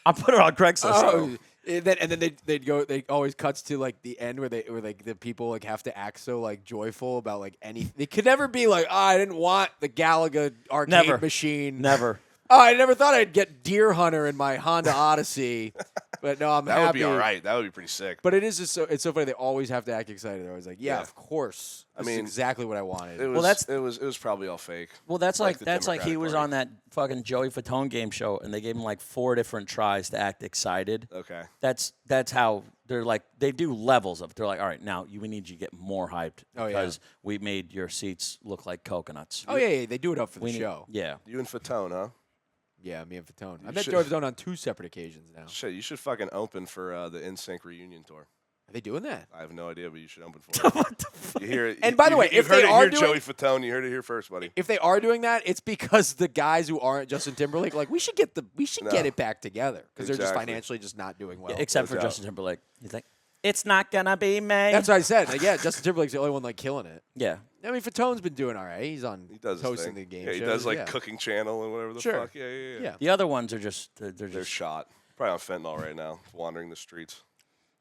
I put it on Craigslist. Oh, and then they'd go. They always cuts to like the end where like the people like have to act so like joyful about like anything. They could never be like, I didn't want the Galaga arcade Never. machine. Never. Oh, I never thought I'd get Deer Hunter in my Honda Odyssey, but no, I'm That happy. would be all right. That would be pretty sick. But it is just so it's so funny. They always have to act excited. They're always like, yeah, Yeah. of course. I This mean, is exactly what I wanted. It was, that's- it was probably all fake. Well, that's like the he Democratic was Party. on that fucking Joey Fatone game show, and they gave him like 4 different tries to act excited. Okay. That's how they're like. They do levels of it. They're like, all right, now we need you to get more hyped Oh, yeah. because we made your seats look like coconuts. Oh yeah, they do it up for the We need- show. Yeah. You and Fatone, huh? Yeah, me and Fatone. I You met should- Joey Fatone on 2 separate occasions now. Shit, you should fucking open for the NSYNC reunion tour. Are they doing that? I have no idea, but you should open for it. What the fuck? You hear it. And by the way, you if heard they it are here, doing- Joey Fatone, you heard it here first, buddy. If they are doing that, it's because the guys who aren't Justin Timberlake, like we should get No. it back together because they're just Exactly. financially just not doing well. Except for doubt. Justin Timberlake. He's like, it's not gonna be me. That's what I said. Like, yeah, Justin Timberlake's the only one like killing it. Yeah. I mean, Fatone's been doing all right. He's on He does his hosting thing. the game Yeah, he shows. does like yeah. Cooking Channel and whatever the Sure. fuck. Yeah. Yeah. The other ones are just they're They're just shot. Probably on fentanyl right now, wandering the streets.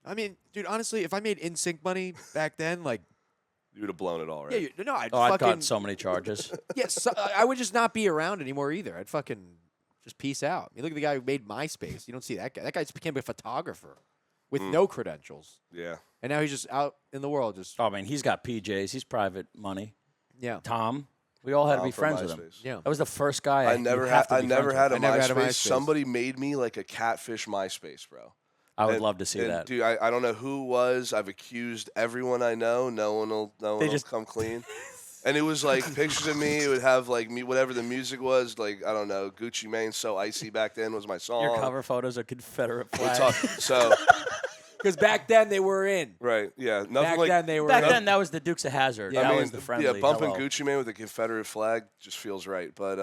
I mean, dude, honestly, if I made NSYNC money back then, like, You would have blown it all, right? yeah, no, I'd I've fucking got so many charges. yes, I would just not be around anymore either. I'd fucking just peace out. You look at the guy who made MySpace. You don't see that guy. That guy just became a photographer with no credentials, Yeah. and now he's just out in the world, just Oh, I mean, he's got PJs. He's private money. yeah, Tom, we all had to Tom be from friends with him. MySpace. yeah. That was the first guy I you never have had. to I be never friends had a I never had a MySpace. MySpace. Somebody made me like a catfish MySpace, bro. with. I would And- love to see and, that. dude. I don't know who it was. I've accused everyone I know. No one will just- come clean. And it was like pictures of me. It would have like me, whatever the music was. Like I don't know, Gucci Mane, "So Icy" back then was my song. Your cover photos are Confederate We flag. talk- so Because back then they were in. right, yeah, nothing Back like. then they were. Back in. then, that was the Dukes of Hazzard. Yeah, that I was the friendly. Yeah, bumping hello. Gucci Mane with a Confederate flag just feels right. But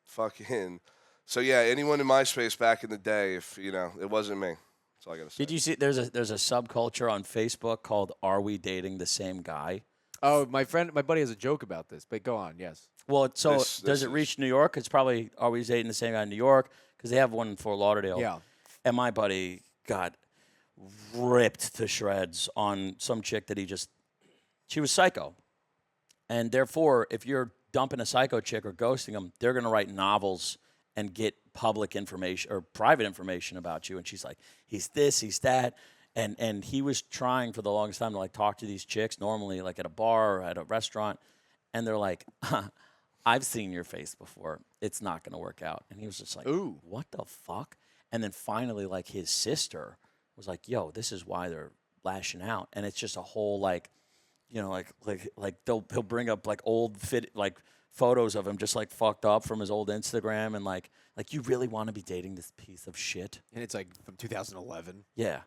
fucking. So yeah, anyone in MySpace back in the day, if it wasn't me. That's all I gotta say. Did you see? There's a subculture on Facebook called "Are We Dating the Same Guy?" Oh, my buddy has a joke about this. But go on, yes. Well, so This does it is- reach New York? It's probably "Are We Dating the Same Guy?" in New York because they have one in Fort Lauderdale. Yeah. And my buddy got ripped to shreds on some chick that she was psycho. And therefore, if you're dumping a psycho chick or ghosting them, they're going to write novels and get public information or private information about you. And she's like, he's this, he's that. And he was trying for the longest time to like talk to these chicks normally like at a bar or at a restaurant. And they're like, I've seen your face before. It's not going to work out. And he was just like, Ooh. what the fuck? And then finally, like his sister was like, yo, this is why they're lashing out. And it's just a whole like, he'll bring up like old photos of him just like fucked up from his old Instagram and like you really want to be dating this piece of shit? And it's like from 2011. Yeah,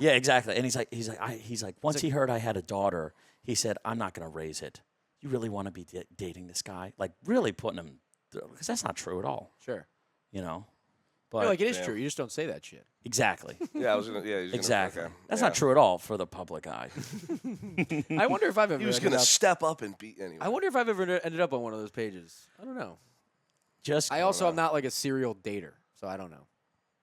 yeah, exactly. And he's like once he heard I had a daughter, he said, I'm not gonna raise it. You really want to be dating this guy? Like really putting him, because that's not true at all. Sure. But Like it is Yeah. true. You just don't say that shit. exactly, Yeah, I was gonna. Yeah, he's exactly. Gonna, okay. That's Yeah. not true at all for the public eye. I wonder if I've ever. He was ended gonna up, step up and beat anyway. I wonder if I've ever ended up on one of those pages. I don't know. Just I also am not like a serial dater, so I don't know.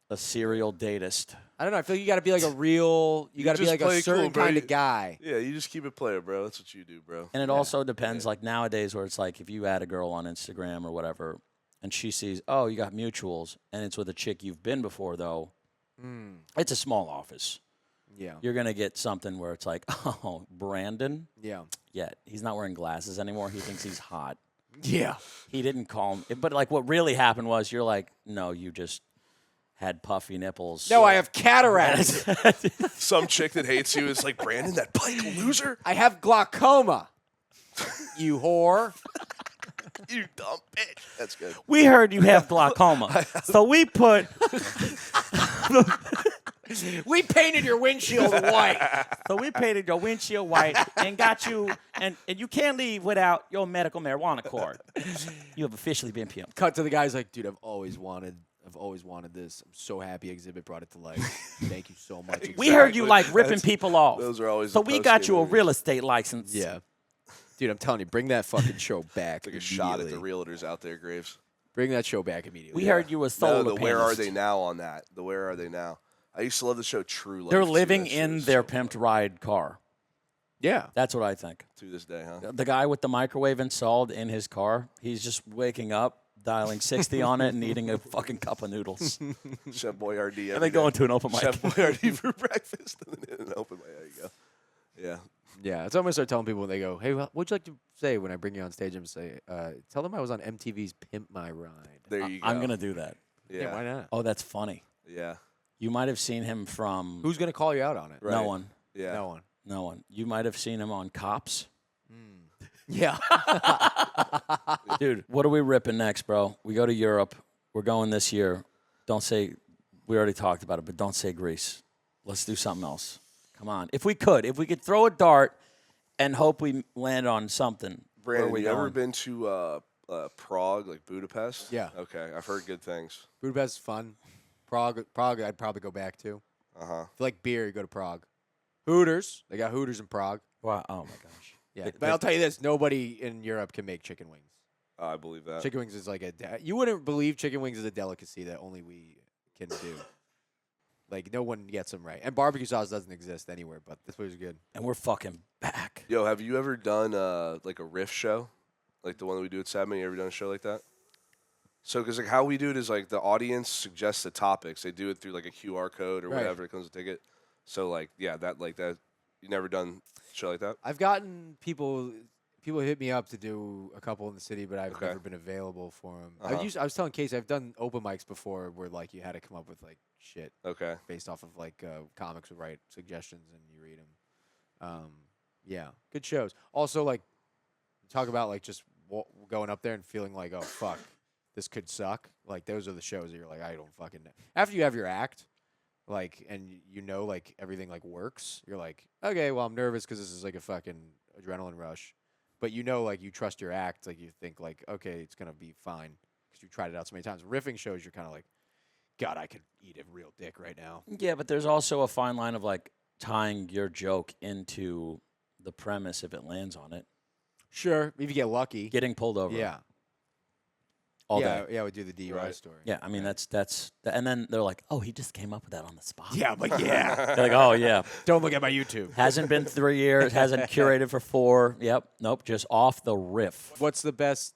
a serial datist. I don't know. I feel like you got to be like a real. You got to be just like a play certain cool, bro. kind of guy. Yeah, you just keep it player, bro. That's what you do, bro. And it also depends, like nowadays, where it's like if you add a girl on Instagram or whatever, and she sees, oh, you got mutuals, and it's with a chick you've been before, though. It's a small office. Yeah. You're gonna get something where it's like, oh, Brandon. Yeah. Yeah, he's not wearing glasses anymore. He thinks he's hot. Yeah. He didn't call him. But like, what really happened was, you're like, no, you just had puffy nipples. No, I have cataracts. Some chick that hates you is like, Brandon, that Pike loser. I have glaucoma. You whore. You dumb bitch. That's good. We heard you have glaucoma, so we put. We painted your windshield white. So we painted your windshield white and got you, and you can't leave without your medical marijuana card. You have officially been pimped. Cut to the guy's like, dude, I've always wanted this. I'm so happy Exhibit brought it to life. Thank you so much. We heard you Exactly. like ripping people off. Those are always So the we got you a post-game real estate license. Yeah. Dude, I'm telling you, bring that fucking show back. Like a shot at the immediately. realtors out there, Graves. Bring that show back immediately. We heard you a solar No, the Where Are panelist. They Now on that. The Where Are They Now. I used to love the show True Life. They're too. living That shit in was their so fun. pimped ride car. Yeah. That's what I think. To this day, huh? The guy with the microwave installed in his car, he's just waking up, dialing 60 on it, and eating a fucking cup of noodles. Chef Boyardee. And then going to an open mic. Chef Boyardee for breakfast and then an open mic. There you go. Yeah. Yeah. That's what I'm going to start telling people when they go, hey, what'd you like to say when I bring you on stage? I'm going to say, tell them I was on MTV's Pimp My Ride. There you go. I'm going to do that. Yeah. Why not? Oh, that's funny. Yeah. You might have seen him from Who's going to call you out on it? Right. No one. Yeah. No one. No one. You might have seen him on Cops. Yeah. Dude, what are we ripping next, bro? We go to Europe. We're going this year. Don't say, we already talked about it, but don't say Greece. Let's do something else. Come on. If we could throw a dart and hope we land on something. where are Brandon, we you ever going? been to Prague, like Budapest? Yeah. Okay. I've heard good things. Budapest is fun. Prague, I'd probably go back to. Uh-huh. If you like beer, you go to Prague. Hooters. They got Hooters in Prague. Wow. Oh, my gosh. Yeah. But I'll tell you this. Nobody in Europe can make chicken wings. I believe that. Chicken wings is like you wouldn't believe chicken wings is a delicacy that only we can do. Like, no one gets them right. And barbecue sauce doesn't exist anywhere, but this place is good. And we're fucking back. Yo, have you ever done like a riff show? Like the one that we do at Sadman? You ever done a show like that? So, because like how we do it is like the audience suggests the topics. They do it through like a QR code or Right. whatever. It comes with a ticket. So, like, yeah, that. You never done a show like that? I've gotten people hit me up to do a couple in the city, but I've Okay. never been available for them. Uh-huh. I was telling Casey, I've done open mics before where like you had to come up with like shit Okay. based off of like comics would write suggestions and you read them. Yeah, good shows. Also, like talk about like just going up there and feeling like, oh fuck, this could suck. Like those are the shows that you're like, I don't fucking know. After you have your act, like, and you know like everything like works, you're like, okay, well I'm nervous because this is like a fucking adrenaline rush. But you know, like, you trust your act. Like, you think, like, okay, it's going to be fine because you tried it out so many times. Riffing shows, you're kind of like, God, I could eat a real dick right now. Yeah, but there's also a fine line of like tying your joke into the premise if it lands on it. Sure. If you get lucky. Getting pulled over. Yeah. All yeah, day. yeah, we do the DUI Right. story. Yeah, I mean, that's and then they're like, oh, he just came up with that on the spot. Yeah, I'm like, yeah. They're like, oh, yeah. Don't look at my YouTube. Hasn't been 3 years, hasn't curated for 4. Yep. Nope. Just off the riff. What's the best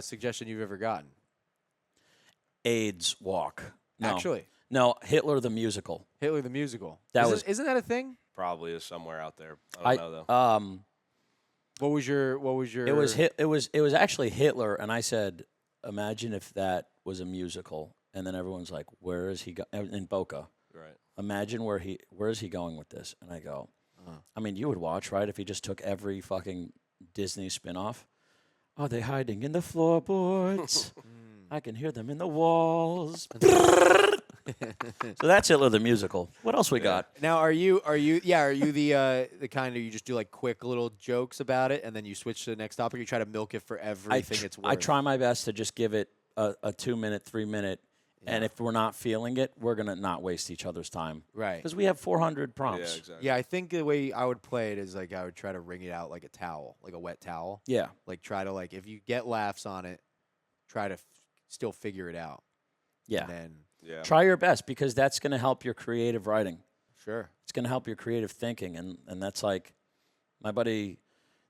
suggestion you've ever gotten? AIDS walk. No. Actually, No, Hitler the musical. Hitler the musical. Isn't that a thing? Probably is somewhere out there. I don't know though. What was your? It was actually Hitler, and I said, imagine if that was a musical, and then everyone's like, where is he in Boca? Right. Imagine where is he going with this? And I go, I mean, you would watch, right? If he just took every fucking Disney spinoff. Are they hiding in the floorboards? I can hear them in the walls. So that's Hitler the musical. What else we got? Now, are you the kind of you just do like quick little jokes about it and then you switch to the next topic? You try to milk it for everything it's worth. I try my best to just give it a 2 minute, 3 minute, and if we're not feeling it, we're gonna not waste each other's time. Right. Because we have 400 Yeah, prompts. exactly. Yeah, I think the way I would play it is like I would try to wring it out like a towel, like a wet towel. Yeah. Like try to like if you get laughs on it, try to still figure it out. Yeah. And then Yeah. Try your best because that's going to help your creative writing. Sure. It's going to help your creative thinking. And that's like my buddy,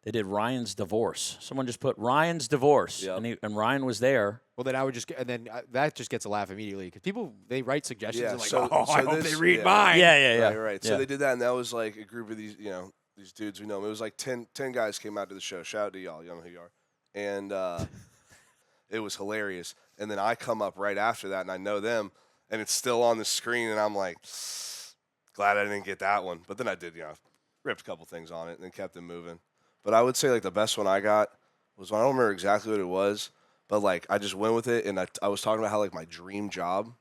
they did Ryan's divorce. Someone just put Ryan's divorce. Yep. And Ryan was there. Well, then I would just and then that just gets a laugh immediately because people they write suggestions Yeah, and like, so- oh, so I hope this- they read yeah. mine. Yeah. Right. So Yeah. they did that, and that was like a group of these, these dudes we know. It was like 10 guys came out to the show. Shout out to y'all. Y'all know who you are. And it was hilarious. And then I come up right after that, and I know them, and it's still on the screen, and I'm like, glad I didn't get that one. But then I did, ripped a couple things on it and then kept it moving. But I would say like the best one I got was one, I don't remember exactly what it was, but like I just went with it, and I was talking about how like my dream job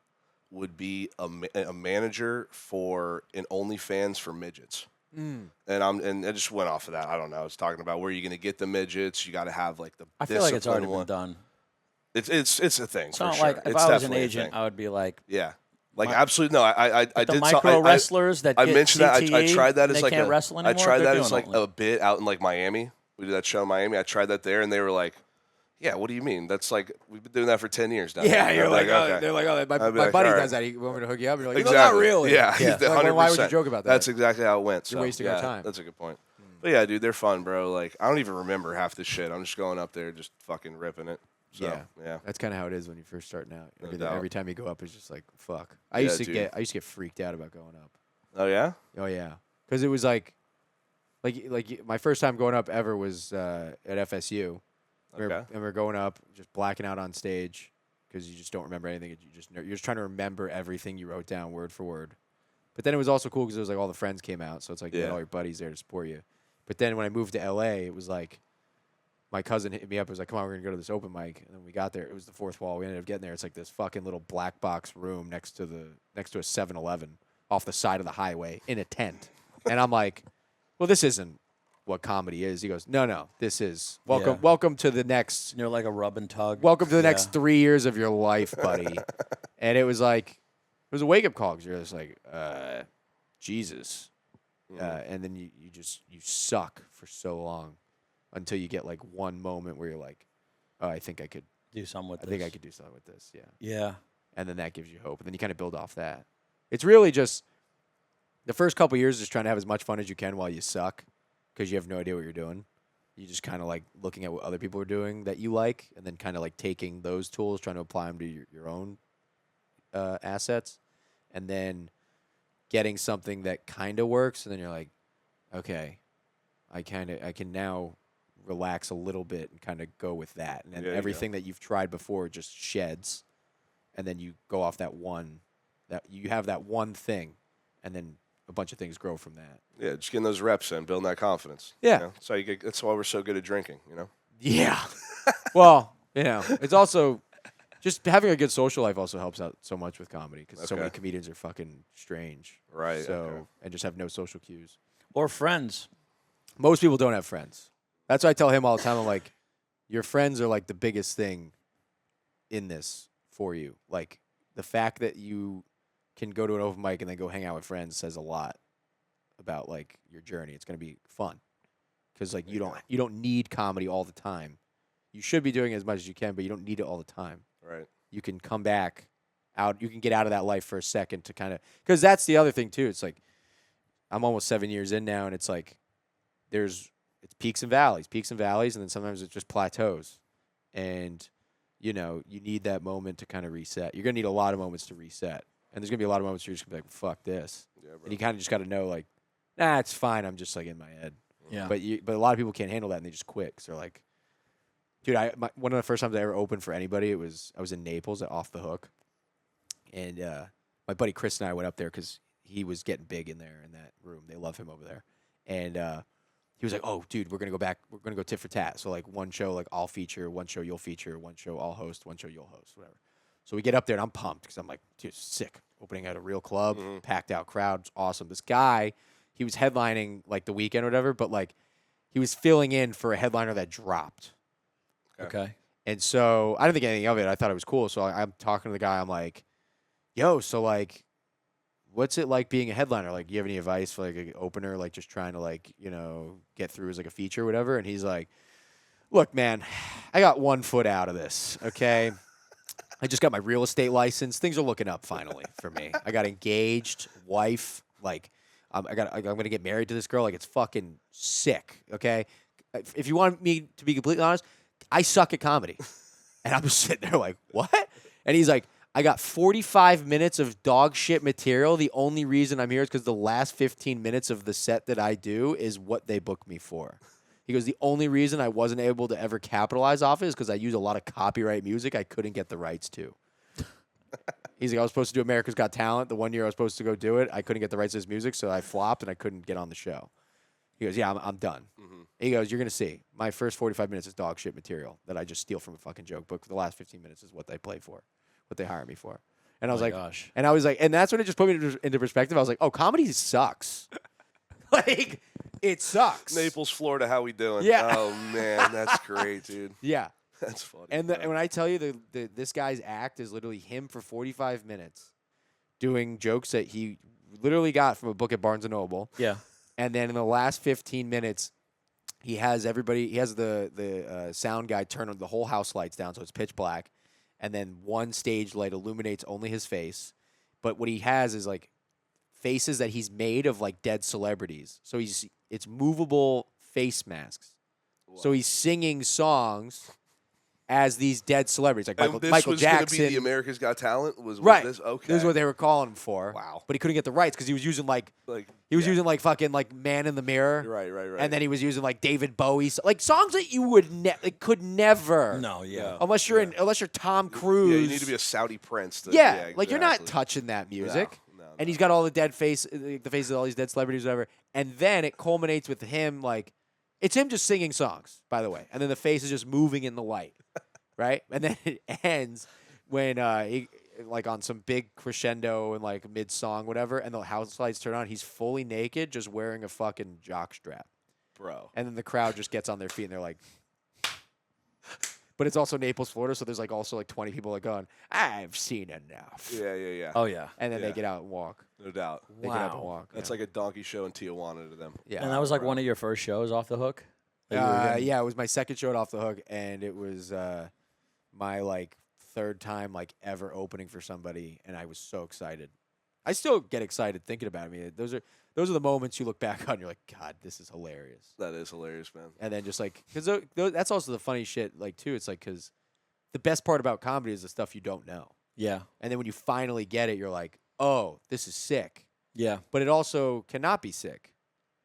would be a manager for an OnlyFans for midgets. And I just went off of that. I don't know. I was talking about where you're going to get the midgets. You got to have like the I feel like it's already discipline been one. done. It's a thing. It's for not sure. like if It's I was an definitely a agent, thing. I would be like, Yeah. Like absolutely no. I the did micro wrestlers that I get mentioned that. I CTE, tried that as they like can't wrestle anymore. I tried They're that as doing like Only. a bit out in like Miami. We did that show in Miami. I tried that there, and they were like, "Yeah, what do you mean? That's like we've been doing that for 10 years now." Yeah, And you're I'm like, okay. they're like, oh, my I'd be my like, buddy all right. does that. He want me to hook you up. And you're like, Exactly. no, not really. Yeah. Like, well, why would you joke about that? That's exactly how it went. You're so, wasting our yeah, time. That's a good point. But yeah, dude, they're fun, bro. Like I don't even remember half this shit. I'm just going up there, just fucking ripping it. So, yeah. That's kind of how it is when you're first starting out. No doubt. Every time you go up, it's just like fuck. I Yeah, used to dude. get freaked out about going up. Oh yeah. Oh yeah, because it was like my first time going up ever was at FSU. Okay. And we're going up, just blacking out on stage because you just don't remember anything. You're just trying to remember everything you wrote down word for word. But then it was also cool because it was like all the friends came out, so it's like you had all your buddies there to support you. But then when I moved to LA, it was like my cousin hit me up. It was like, "Come on, we're gonna go to this open mic." And then we got there. It was the fourth wall. We ended up getting there. It's like this fucking little black box room next to a 7-Eleven off the side of the highway in a tent. And I'm like, "Well, this isn't what comedy is." He goes, "No, this is welcome. Yeah. Welcome to the next. You're like a rub and tug. Welcome to the next 3 years of your life, buddy." And it was like, it was a wake up call because you're just like, Jesus. And then you suck for so long until you get like one moment where you're like, oh, I think I could do something with I this. think I could do something with this. Yeah. Yeah. And then that gives you hope. And then you kind of build off that. It's really just the first couple years just trying to have as much fun as you can while you suck because you have no idea what you're doing. You just kind of like looking at what other people are doing that you like and then kind of like taking those tools, trying to apply them to your own assets, and then getting something that kind of works. And then you're like, okay, I can now relax a little bit and kind of go with that. And then everything that you've tried before just sheds. And then you go off that one, that you have that one thing, and then a bunch of things grow from that. Yeah, just getting those reps in, building that confidence. Yeah. You know? So that's why we're so good at drinking, Yeah. Well, it's also just having a good social life also helps out so much with comedy because so many Okay. comedians are fucking strange. Right, So, okay. and just have no social cues. Or friends. Most people don't have friends. That's why I tell him all the time. I'm like, your friends are like the biggest thing in this for you. Like the fact that you can go to an open mic and then go hang out with friends says a lot about like your journey. It's going to be fun because like you don't need comedy all the time. You should be doing it as much as you can, but you don't need it all the time. Right. You can come back out. You can get out of that life for a second to kind of because that's the other thing too. It's like I'm almost 7 years in now, and it's like it's peaks and valleys, and then sometimes it just plateaus. And, you need that moment to kind of reset. You're going to need a lot of moments to reset. And there's going to be a lot of moments where you're just going to be like, fuck this. Yeah, bro. And you kind of just got to know, like, nah, it's fine. I'm just, like, in my head. Yeah. But a lot of people can't handle that, and they just quit. So they're like, dude, one of the first times I ever opened for anybody, I was in Naples at Off the Hook. And my buddy Chris and I went up there because he was getting big in there in that room. They love him over there. And he was like, oh, dude, we're going to go back. We're going to go tit for tat. So, like, one show, like, I'll feature, one show you'll feature, one show I'll host, one show you'll host, whatever. So we get up there, and I'm pumped because I'm like, dude, sick. Opening at a real club, packed out crowd, it's awesome. This guy, he was headlining, like, the weekend or whatever, but, like, he was filling in for a headliner that dropped. Okay. And so I didn't think anything of it. I thought it was cool. So I'm talking to the guy. I'm like, yo, so, like, what's it like being a headliner? Like, do you have any advice for, like, an opener, like, just trying to, like, get through as, like, a feature or whatever? And he's like, look, man, I got 1 foot out of this, okay? I just got my real estate license. Things are looking up finally for me. I got engaged, wife. Like, I'm gonna get married to this girl. Like, it's fucking sick. Okay, if you want me to be completely honest, I suck at comedy, and I'm just sitting there like, what? And he's like, I got 45 minutes of dog shit material. The only reason I'm here is because the last 15 minutes of the set that I do is what they book me for. He goes, the only reason I wasn't able to ever capitalize off it is because I use a lot of copyright music I couldn't get the rights to. He's like, I was supposed to do America's Got Talent. The 1 year I was supposed to go do it, I couldn't get the rights to his music, so I flopped and I couldn't get on the show. He goes, yeah, I'm done. Mm-hmm. He goes, you're going to see. My first 45 minutes is dog shit material that I just steal from a fucking joke book. The last 15 minutes is what they play for, what they hire me for. And I was gosh. And that's when it just put me into perspective. I was like, oh, comedy sucks. Like, it sucks. Naples, Florida, how we doing? Yeah. Oh, man, that's great, dude. Yeah. That's funny. And when I tell you this guy's act is literally him for 45 minutes doing jokes that he literally got from a book at Barnes & Noble. Yeah. And then in the last 15 minutes, he has the sound guy turn on the whole house lights down so it's pitch black. And then one stage light illuminates only his face. But what he has is like faces that he's made of like dead celebrities. So it's movable face masks. Whoa. So he's singing songs as these dead celebrities, like Michael Jackson. And this was going to be the America's Got Talent? Was right. This? Okay. This is what they were calling him for. Wow. But he couldn't get the rights because he was using using like fucking like Man in the Mirror. Right. And then he was using like David Bowie, like songs that you would could never. No, yeah. Unless you're Tom Cruise. Yeah, you need to be a Saudi prince. Exactly. Like you're not touching that music. No. And he's got all the the faces of all these dead celebrities, whatever. And then it culminates with him like, it's him just singing songs, by the way. And then the face is just moving in the light. Right? And then it ends when he like on some big crescendo and like mid song, whatever, and the house lights turn on, he's fully naked, just wearing a fucking jock strap. Bro. And then the crowd just gets on their feet and they're like, but it's also Naples, Florida, so there's like also like 20 people like going, I've seen enough. Yeah. Oh yeah. And then they get out and walk. No doubt. They get out and walk. That's like a donkey show in Tijuana to them. Yeah. And that was like one of your first shows off the hook? Yeah, it was my second show at Off the Hook, and it was my like third time like ever opening for somebody, and I was so excited. I still get excited thinking about it. I mean, those are the moments you look back on. And you're like, God, this is hilarious. That is hilarious, man. And then just like, because that's also the funny shit. Like too, it's like because the best part about comedy is the stuff you don't know. Yeah. And then when you finally get it, you're like, oh, this is sick. Yeah. But it also cannot be sick.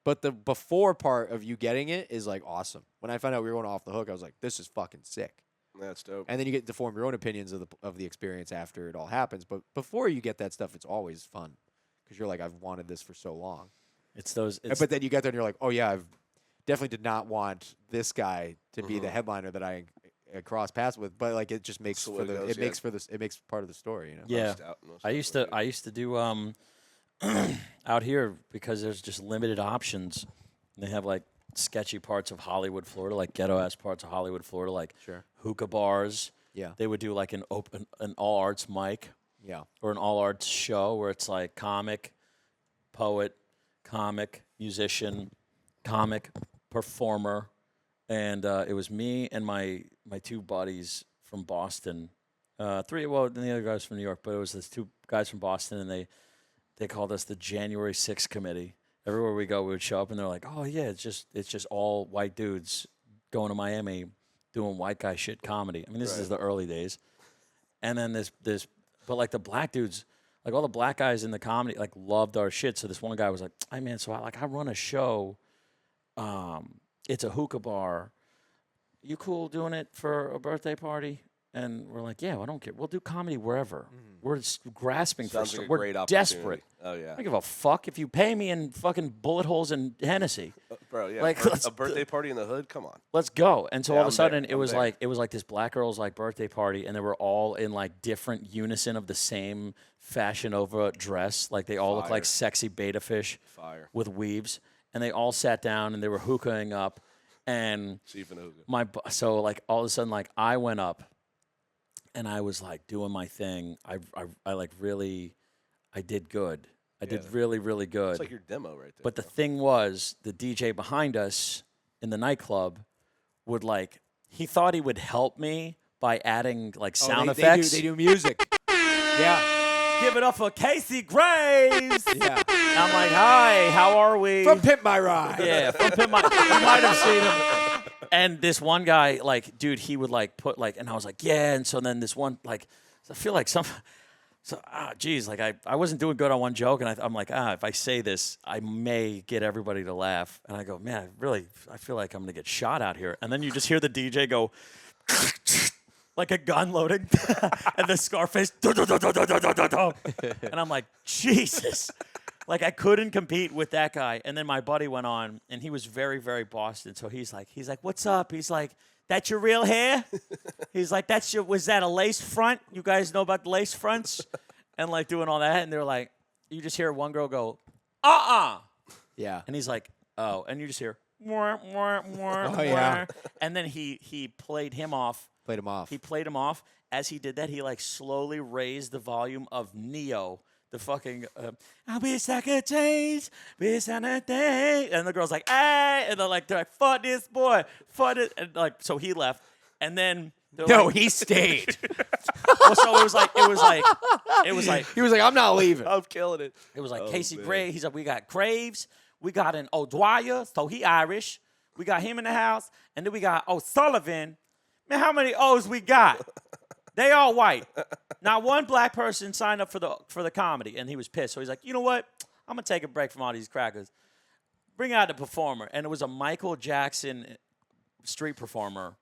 But the before part of you getting it is like awesome. When I found out we were going Off the Hook, I was like, this is fucking sick. That's dope. And then you get to form your own opinions of the experience after it all happens. But before you get that stuff, it's always fun because you're like, I've wanted this for so long. But then you get there and you're like, oh yeah, I've definitely did not want this guy to be the headliner that I cross paths with. But like, it just makes it makes part of the story. You know? Yeah. I used to do out here because there's just limited options. They have like sketchy parts of Hollywood, Florida, like ghetto-ass parts of Hollywood, Florida, like hookah bars. Yeah. They would do like an all-arts mic. Yeah. Or an all-arts show where it's like comic, poet, comic, musician, comic, performer. And it was me and my two buddies from Boston. And the other guys from New York, but it was these two guys from Boston, and they called us the January 6th Committee. Everywhere we go, we would show up, and they're like, "Oh yeah, it's just all white dudes going to Miami doing white guy shit comedy." I mean, this is the early days, and then but like the black dudes, like all the black guys in the comedy, like loved our shit. So this one guy was like, "Hey man, so I run a show. It's a hookah bar. You cool doing it for a birthday party?" And we're like, yeah, well, I don't care. We'll do comedy wherever. We're just grasping Sounds for like a we're great opportunity. desperate. Oh, yeah. I don't give a fuck if you pay me in fucking bullet holes and Hennessy. Bro, yeah. Like, A birthday party in the hood? Come on. Let's go. And so all of a I'm sudden there. it was like this black girl's like birthday party, and they were all in like different unison of the same Fashion Nova dress. Like they all look like sexy beta fish with weaves. And they all sat down and they were hookahing up. And so like all of a sudden, like I went up and I was like doing my thing. I like really, I did good. I did really, really good. It's like your demo right there. But the thing was, the DJ behind us in the nightclub would like, he thought he would help me, by adding like Oh, sound they effects. do music. Yeah. Give it up for Casey Graves. Yeah. And I'm like, hi, how are we? From Pimp My Ride. Yeah, from Pimp My. You might have seen him. And this one guy, like, dude, he would like put like, and I was like, yeah. And so then this one, like, I feel like geez, like I wasn't doing good on one joke, and I'm like, if I say this, I may get everybody to laugh. And I go, man, I feel like I'm gonna get shot out here. And then you just hear the DJ go, like a gun loading, and the Scarface, and I'm like, Jesus. Like, I couldn't compete with that guy. And then my buddy went on, and he was very, very Boston. So he's like, what's up? He's like, that's your real hair? He's like, was that a lace front? You guys know about the lace fronts? And like doing all that. And they're like, you just hear one girl go, Yeah. And he's like, oh. And you just hear, oh, yeah. And then he played him off. Played him off. He played him off. As he did that, he like slowly raised the volume of Neo. The fucking, I'll be a second change, be a second day. And the girl's like, hey. And they're like, fuck this boy, fuck it. And like, so he left. And then He stayed. well, so it was like, He was like, I'm not leaving. I'm killing it. it was like Oh, Casey man. Gray. He's like, we got Graves, we got an O'Dwyer, so he Irish. We got him in the house. And then we got O'Sullivan. Man, how many O's we got? They all white. Not one black person signed up for the comedy, and he was pissed. So he's like, you know what? I'm gonna take a break from all these crackers. Bring out the performer, and it was a Michael Jackson street performer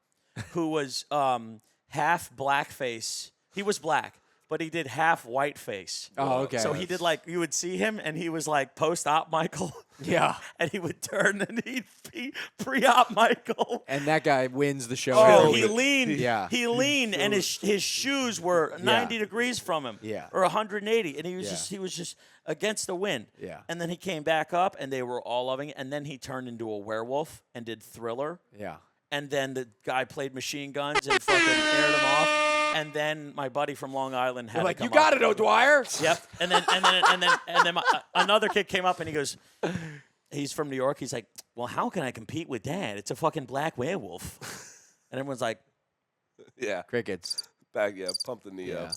who was half blackface. He was black, but he did half white face. Oh, okay. So he did like, you would see him, and he was like post-op Michael. Yeah. And he would turn, and he'd be pre-op Michael. And that guy wins the show. Oh, every he week. leaned. Yeah. He leaned, and his shoes were 90 degrees from him. Yeah. Or 180, and he was Yeah. just against the wind. Yeah. And then he came back up, and they were all loving it. And then he turned into a werewolf and did Thriller. Yeah. And then the guy played Machine Guns and fucking aired him off. And then my buddy from Long Island had They're to like, come you got up. it, O'Dwyer. Yep. And then another kid came up and he goes, he's from New York. He's like, well, how can I compete with that? It's a fucking black werewolf. And everyone's like, Yeah. Crickets. Pump the Neo. Yeah.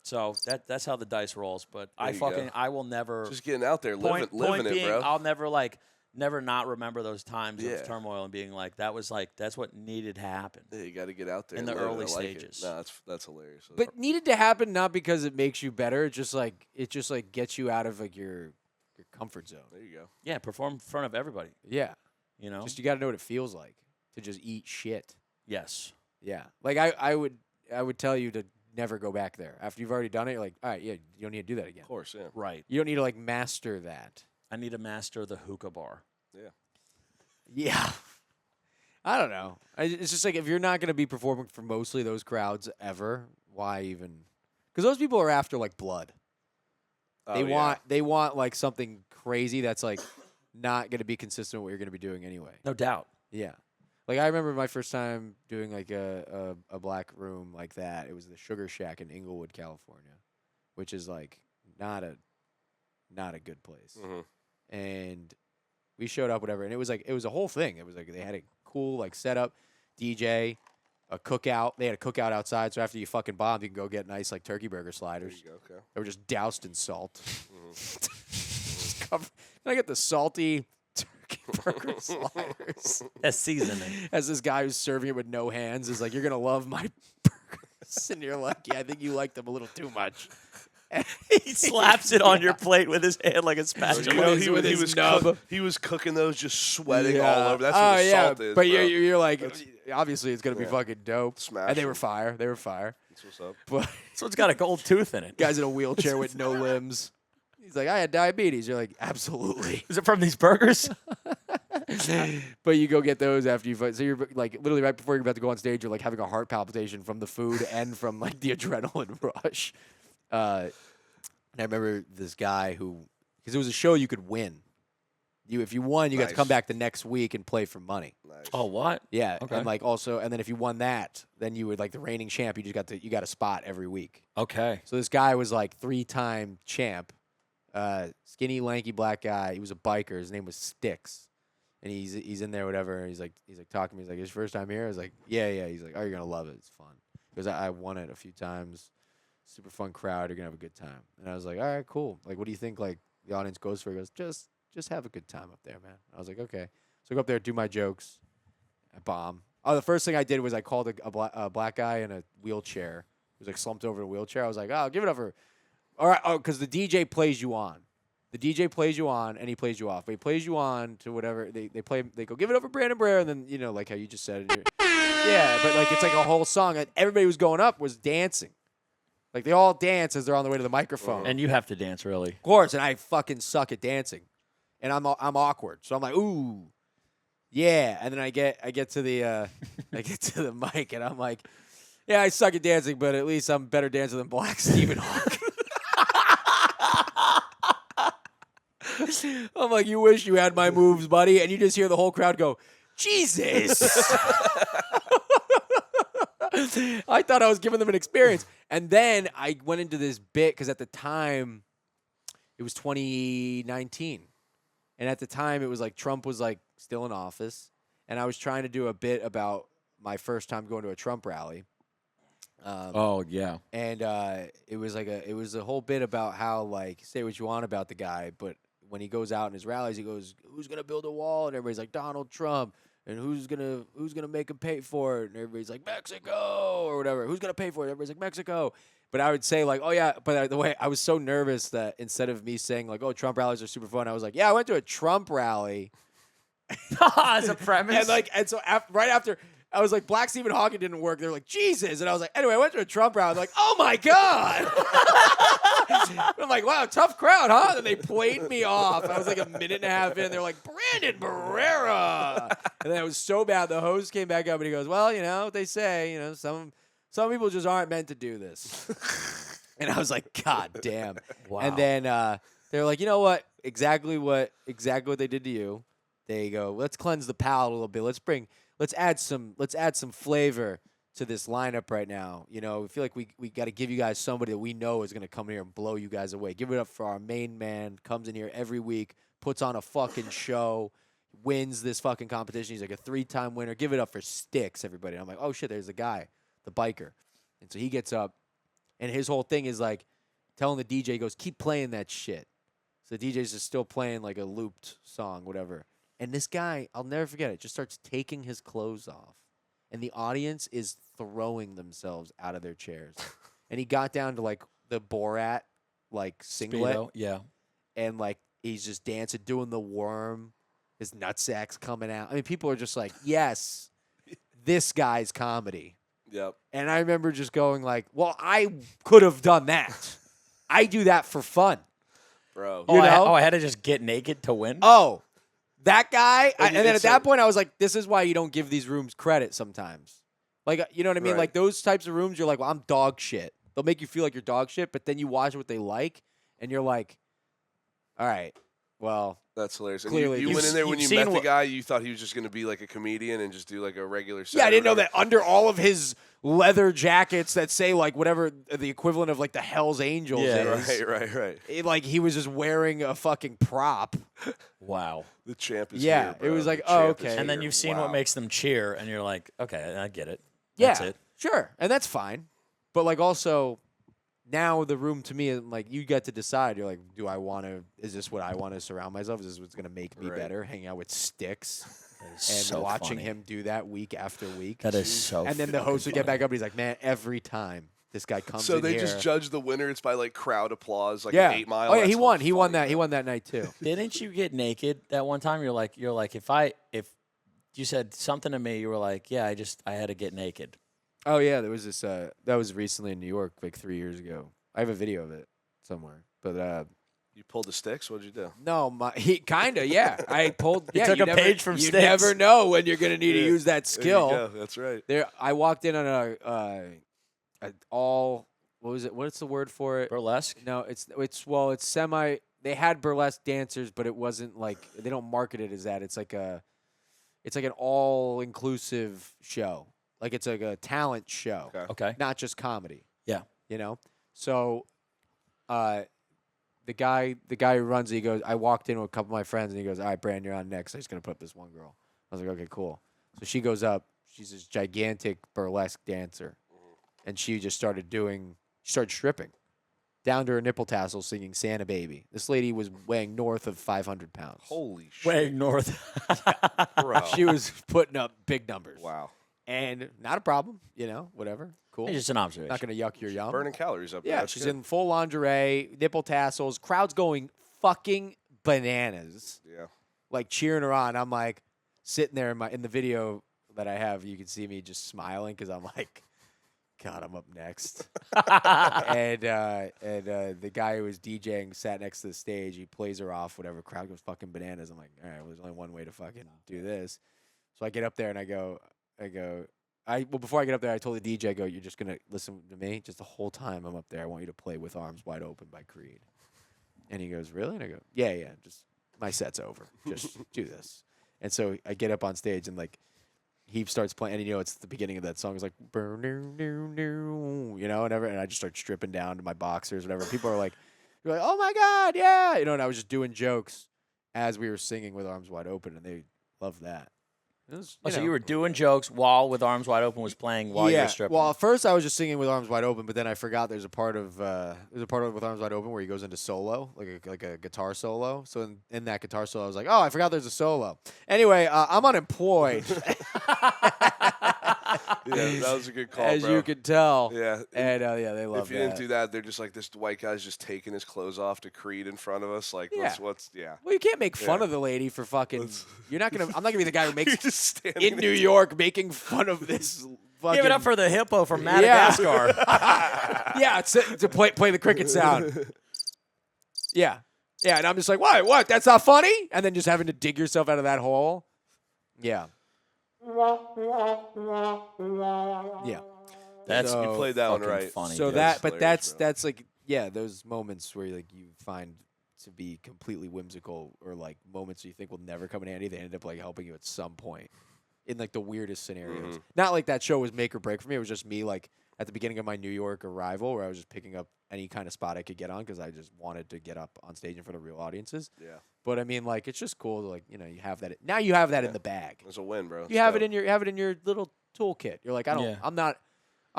so that's how the dice rolls. But you go. I will never. Just getting out there, point living being, it, bro. I'll never not remember those times Yeah. of turmoil and being like, that's what needed to happen. Yeah, you got to get out there In and the live it. early I like it. stages. No, that's hilarious. But needed to happen not because it makes you better. It just like gets you out of like your comfort zone. there you go. Yeah, perform in front of everybody. Yeah. You know. Just you got to know what it feels like to just eat shit. Yes. Yeah. Like I would tell you to never go back there after you've already done it. You're like, all right, yeah, you don't need to do that again. Of course, yeah. Right. You don't need to like master that. I need to master the hookah bar. Yeah. Yeah. I don't know. It's just like if you're not going to be performing for mostly those crowds ever, why even? Because those people are after like blood. Oh, yeah. They want like something crazy that's like not going to be consistent with what you're going to be doing anyway. No doubt. Yeah. Like I remember my first time doing like a black room like that. It was the Sugar Shack in Inglewood, California, which is like not a good place. Mm-hmm. And we showed up, whatever, and it was a whole thing. It was like they had a cool like setup, DJ, a cookout. They had a cookout outside, so after you fucking bombed, you can go get nice like turkey burger There sliders. you go. Okay. They were just doused in salt. Mm-hmm. Just cover- Can I get the salty turkey burger sliders? That's seasoning. As this guy who's serving it with no hands is like, you're gonna love my burgers, and you're like, yeah, I think you like them a little too much. He slaps it on your plate with his hand like a spatula. You know, With his nub. he was cooking those, just sweating Yeah. all over. That's what the salt is. But bro. you're like, obviously it's gonna be Yeah. fucking dope. Smash And they were 'em. fire. They were fire. That's what's up. But So it's got a gold tooth in it. guy's in a wheelchair with no limbs. He's like, I had diabetes. You're like, absolutely. Is it from these burgers? But you go get those after you fight. So you're like literally right before you're about to go on stage, you're like having a heart palpitation from the food and from like the adrenaline rush. And I remember this guy because it was a show you could win. If you won, you got to Nice. come back the next week and play for money. Nice. Oh, what? Yeah, Okay. and like also, and then if you won that, then you would like the reigning champ. You got a spot every week. Okay. So this guy was like 3-time champ, skinny, lanky black guy. He was a biker. His name was Sticks, and he's in there, whatever. And he's like talking to me. He's like, "It's your first time here?" I was like, "Yeah." He's like, "Oh, you're gonna love it. It's fun." Because I won it a few times. Super fun crowd. You're gonna have a good time. And I was like, all right, cool. Like, what do you think? Like the audience goes for? He goes, just have a good time up there, man. I was like, okay. So I go up there, do my jokes. I bomb. Oh, the first thing I did was I called a black guy in a wheelchair. He was like slumped over in a wheelchair. I was like, oh, give it up for. All right, oh, because the DJ plays you on. The DJ plays you on and he plays you off. But he plays you on to whatever they play. They go, give it up for Brandon Barrera, and then like how you just said it. Yeah, but like it's like a whole song. And everybody who was going up was dancing. Like they all dance as they're on the way to the microphone. And you have to dance, really. Of course, and I fucking suck at dancing, and I'm awkward. So I'm like, ooh, yeah. And then I get to the I get to the mic, and I'm like, yeah, I suck at dancing, but at least I'm a better dancer than Black Stephen Hawking. I'm like, you wish you had my moves, buddy, and you just hear the whole crowd go, Jesus. I thought I was giving them an experience. And then I went into this bit because at the time, it was 2019. And at the time, it was like Trump was like still in office. And I was trying to do a bit about my first time going to a Trump rally. Yeah. And it was a whole bit about how, like, say what you want about the guy, but when he goes out in his rallies, he goes, who's going to build a wall? And everybody's like, Donald Trump. And who's gonna make him pay for it? And everybody's like, Mexico or whatever. Who's gonna pay for it? Everybody's like, Mexico. But I would say like, oh yeah. But the way I was so nervous that instead of me saying like, oh, Trump rallies are super fun, I was like, yeah, I went to a Trump rally. As a premise. And so right after I was like, Black Stephen Hawking didn't work. They were like, Jesus. And I was like, anyway, I went to a Trump rally. I'm like, oh my God. I'm like, wow, tough crowd, huh? And they played me off. I was like a minute and a half in. They're like, Brandon Barrera. And then it was so bad. The host came back up and he goes, well, what they say, some people just aren't meant to do this. And I was like, God damn. Wow. And then they're like, you know what? Exactly what they did to you. They go, let's cleanse the palate a little bit. Let's add some flavor to this lineup right now. We feel like we got to give you guys somebody that we know is going to come here and blow you guys away. Give it up for our main man. Comes in here every week, puts on a fucking show, wins this fucking competition. He's like a 3-time winner. Give it up for Sticks, everybody. And I'm like, oh shit, there's the guy, the biker. And so he gets up, and his whole thing is like telling the DJ, he goes, keep playing that shit. So the DJ's just still playing like a looped song, whatever. And this guy, I'll never forget it, just starts taking his clothes off. And the audience is throwing themselves out of their chairs. And he got down to, like, the Borat, like, singlet. Speedo, yeah. And, like, he's just dancing, doing the worm. His nutsack's coming out. I mean, people are just like, yes, this guy's comedy. Yep. And I remember just going like, well, I could have done that. I do that for fun. Bro. I had to just get naked to win? Oh. That guy, and then at it's that point, I was like, this is why you don't give these rooms credit sometimes. Like, you know what I mean? Right. Like, those types of rooms, you're like, well, I'm dog shit. They'll make you feel like you're dog shit, but then you watch what they like, and you're like, all right, well. That's hilarious. And Clearly, you went in there when you've you met seen the guy, you thought he was just going to be like a comedian and just do like a regular set. Yeah, I or didn't know whatever. that under all of his leather jackets that say, like, whatever the equivalent of, like, the Hells Angels is. Right. Like, he was just wearing a fucking prop. Wow. The champ is Yeah, here, bro. it was like, The oh, champ is okay. And then here. you've seen Wow. what makes them cheer, and you're like, okay, I get it. Yeah, That's it. sure. And that's fine. But, like, also, now the room to me, like, you get to decide. You're like, is this what I want to surround myself? Is this what's going to make me Right. better? Hanging out with Sticks That is and so watching funny. him do that week after week. That is so And then the fucking host would get funny. back up and he's like, man, every time this guy comes So in they here. just judge the winner. It's by like crowd applause, like Yeah. an 8 Mile. Oh, yeah, he That's won. so He won funny, that. bro. He won that night, too. Didn't you get naked that one time? You're like, if you said something to me, you were like, yeah, I had to get naked. Oh, yeah, there was this. That was recently in New York, like 3 years ago. I have a video of it somewhere. But You pulled the sticks. What'd you do? no, he kind of, yeah. I pulled. He Yeah, took you a never- page from You Sticks. never know when you're going to need to Yeah. use that skill. There you go. That's right. There, I walked in on a all. What was it? What's the word for it? Burlesque? No, it's semi. They had burlesque dancers, but it wasn't like they don't market it as that. It's like an all inclusive show. Like it's like a talent show, Okay. Okay. not just comedy. Yeah. So, the guy who runs it, he goes. I walked in with a couple of my friends, and he goes, "All right, Brandon, you're on next. I'm just gonna put up this one girl." I was like, "Okay, cool." So she goes up. She's this gigantic burlesque dancer, and she started stripping down to her nipple tassels, singing "Santa Baby." This lady was weighing north of 500 pounds. Holy shit. Way north. Bro. She was putting up big numbers. Wow. And not a problem, whatever. Cool. It's just an observation. Not going to yuck your yum. Burning calories up there. Yeah, That's she's good. in full lingerie, nipple tassels, crowd's going fucking bananas, Yeah. like cheering her on. I'm like sitting there in the video that I have. You can see me just smiling because I'm like, God, I'm up next. and the guy who was DJing sat next to the stage. He plays her off, whatever. Crowd goes fucking bananas. I'm like, all right, well, there's only one way to fucking do this. So I get up there and I go. Before I get up there, I told the DJ, you're just going to listen to me? Just the whole time I'm up there, I want you to play With Arms Wide Open by Creed. And he goes, really? And I go, yeah, just, my set's over. Just do this. And so I get up on stage and, like, he starts playing, and, it's the beginning of that song. It's like, whatever. And I just start stripping down to my boxers, whatever. People are like, oh, my God, yeah. And I was just doing jokes as we were singing With Arms Wide Open, and they loved that. So you were doing jokes while With Arms Wide Open was playing while you were stripping. Well, at first I was just singing With Arms Wide Open, but then I forgot there's a part of With Arms Wide Open where he goes into solo, like a guitar solo. So in that guitar solo, I was like, oh, I forgot there's a solo. Anyway, I'm unemployed, Yeah, that was a good call, as bro. you could tell. Yeah. And they love If you didn't do that, they're just like, this white guy's just taking his clothes off to Creed in front of us. Like, Yeah. yeah. Well, you can't make fun Yeah. of the lady for fucking. I'm not gonna be the guy who You're makes just standing in New York making fun of this. Fucking, Give it up for the hippo from Madagascar. yeah, to play the cricket sound. Yeah, and I'm just like, what? That's not funny. And then just having to dig yourself out of that hole. Yeah. Yeah. That's So- You played that one fucking right. funny. So dude. that's like, those moments where like you find to be completely whimsical, or like moments you think will never come in handy, they ended up like helping you at some point in like the weirdest scenarios. Not like that show was make or break for me. It was just me like at the beginning of my New York arrival, where I was just picking up any kind of spot I could get on because I just wanted to get up on stage in front of real audiences. Yeah. But I mean, like, it's just cool to like, you have that. Now you have that in the bag. It was a win, bro. You have it in your little toolkit. You're like, Yeah. I'm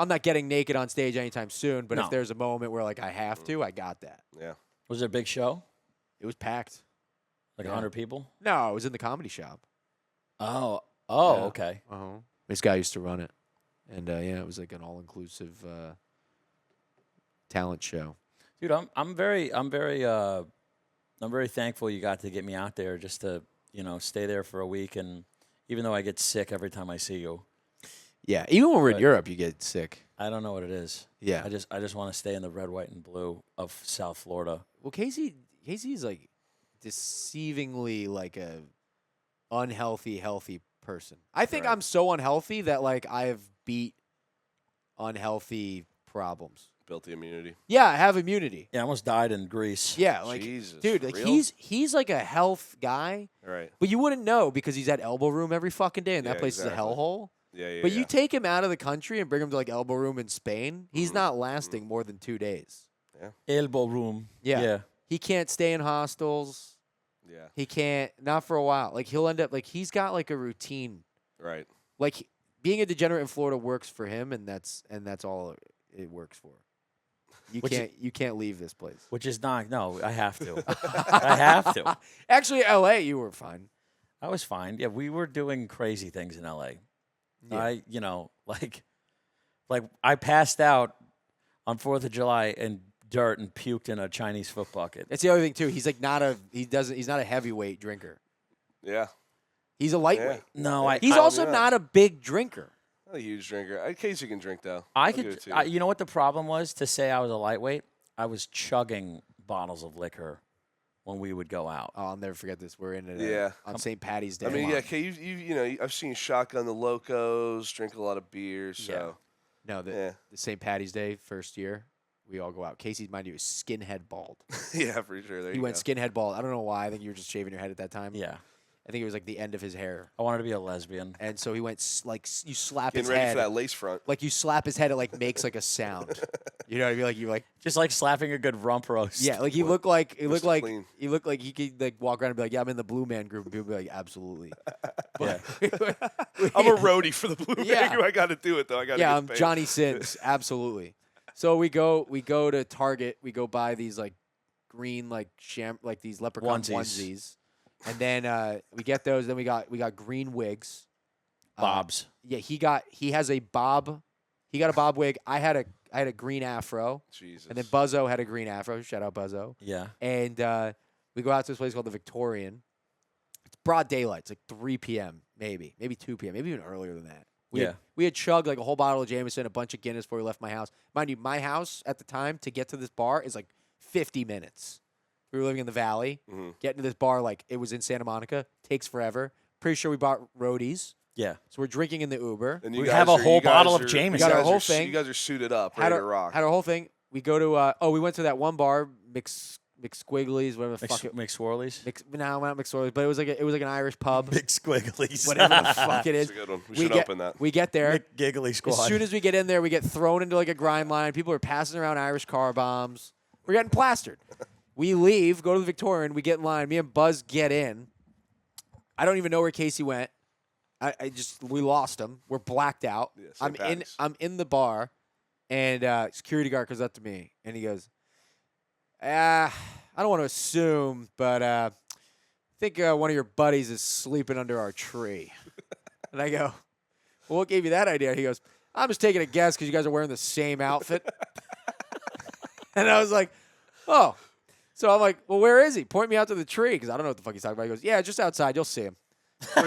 not getting naked on stage anytime soon. But No. if there's a moment where like I have to, I got that. Yeah. Was it a big show? It was packed. Like Yeah. 100 people? No, it was in the comedy shop. Oh, Yeah. okay. This guy used to run it, and it was like an all-inclusive talent show. Dude, I'm very thankful you got to get me out there just to, stay there for a week, and even though I get sick every time I see you, Yeah, even when we're in But- Europe, you get sick. I don't know what it is. Yeah. I just want to stay in the red, white, and blue of South Florida. Well, Casey is like deceivingly like a unhealthy, healthy person. I think Right. I'm so unhealthy that like I have beat unhealthy problems. Built the immunity. Yeah, I have immunity. Yeah, I almost died in Greece. Yeah, like Jesus, dude, for like real? he's like a health guy, All right. but you wouldn't know because he's at elbow room every fucking day, and that Yeah, place is a exactly. hellhole. Yeah. But you take him out of the country and bring him to like elbow room in Spain, he's not lasting more than 2 days. Elbow room. Yeah. Yeah. He can't stay in hostels. Yeah. He can't, not for a while. Like he'll end up like he's got like a routine. Right. Like being a degenerate in Florida works for him, and that's all it works for. You can't leave this place. Which is not. No, I have to. I have to. Actually, L.A. you were fine. I was fine. Yeah, we were doing crazy things in L.A. Yeah. Like I passed out on 4th of July in dirt and puked in a Chinese foot bucket. That's the other thing too. He's like he's not a heavyweight drinker. Yeah. He's a lightweight. No, He's also not a big drinker. Not a huge drinker. Casey can drink though. I I'll give could. it to you. You know what the problem was? To say I was a lightweight, I was chugging bottles of liquor when we would go out. Oh, I'll never forget this. We're in it Yeah. on St. Patty's Day. I mean, yeah, Kay, I've seen shotgun the locos, drink a lot of beer, so No, the St. Patty's Day first year, we all go out. Casey, mind you, is skinhead bald. yeah, for sure. There He you went go. skinhead bald. I don't know why. I think you were just shaving your head at that time. Yeah. I think it was like the end of his hair. I wanted to be a lesbian. And so he went you slap Getting his ready head. for that lace front. Like you slap his head, it like makes like a sound. You know what I mean? Like you like Just like slapping a good rump roast. yeah, like he looked like he Clean. looked like he could like walk around and be like, yeah, I'm in the Blue Man Group, and people would be like, absolutely. Yeah. I'm a roadie for the Blue Yeah. Man Group. I got to do it though. I got to. Yeah, get I'm paid. Johnny Sins, absolutely. So we go to Target. We go buy these like green like like these leprechaun onesies. And then we get those. Then we got green wigs. Bobs. Yeah, he has a bob. He got a bob wig. I had a green afro. Jesus. And then Buzzo had a green afro. Shout out Buzzo. Yeah. And we go out to this place called the Victorian. It's broad daylight. It's like 3 p.m. maybe 2 p.m. maybe even earlier than that. We had chugged like a whole bottle of Jameson, a bunch of Guinness before we left my house. Mind you, my house at the time to get to this bar is like 50 minutes. We were living in the Valley. Getting to this bar, like, it was in Santa Monica. Takes forever. Pretty sure we bought roadies. Yeah. So we're drinking in the Uber. And We have a whole bottle of You Jameson. got our guys whole are thing. You guys are suited up, Had ready to rock. our whole thing. We go to, we went to that one bar, McSquigglies, whatever the fuck it McSwirlies. No, not McSorley's, but it was like an Irish pub. McSquigglies. Whatever the fuck it is. That's a good one. We should open that. We get there. McGiggly Squad. As soon as we get in there, we get thrown into like a grind line. People are passing around Irish car bombs. We're getting plastered. We leave, go to the Victorian, we get in line. Me and Buzz get in. I don't even know where Casey went. We lost him. We're blacked out. Yeah, St. Patty's. I'm in the bar, and security guard comes up to me and he goes, I don't want to assume, but I think one of your buddies is sleeping under our tree. And I go, well, what gave you that idea? He goes, I'm just taking a guess because you guys are wearing the same outfit. And I was like, oh. So I'm like, well, where is he? Point me out to the tree because I don't know what the fuck he's talking about. He goes, yeah, just outside. You'll see him. So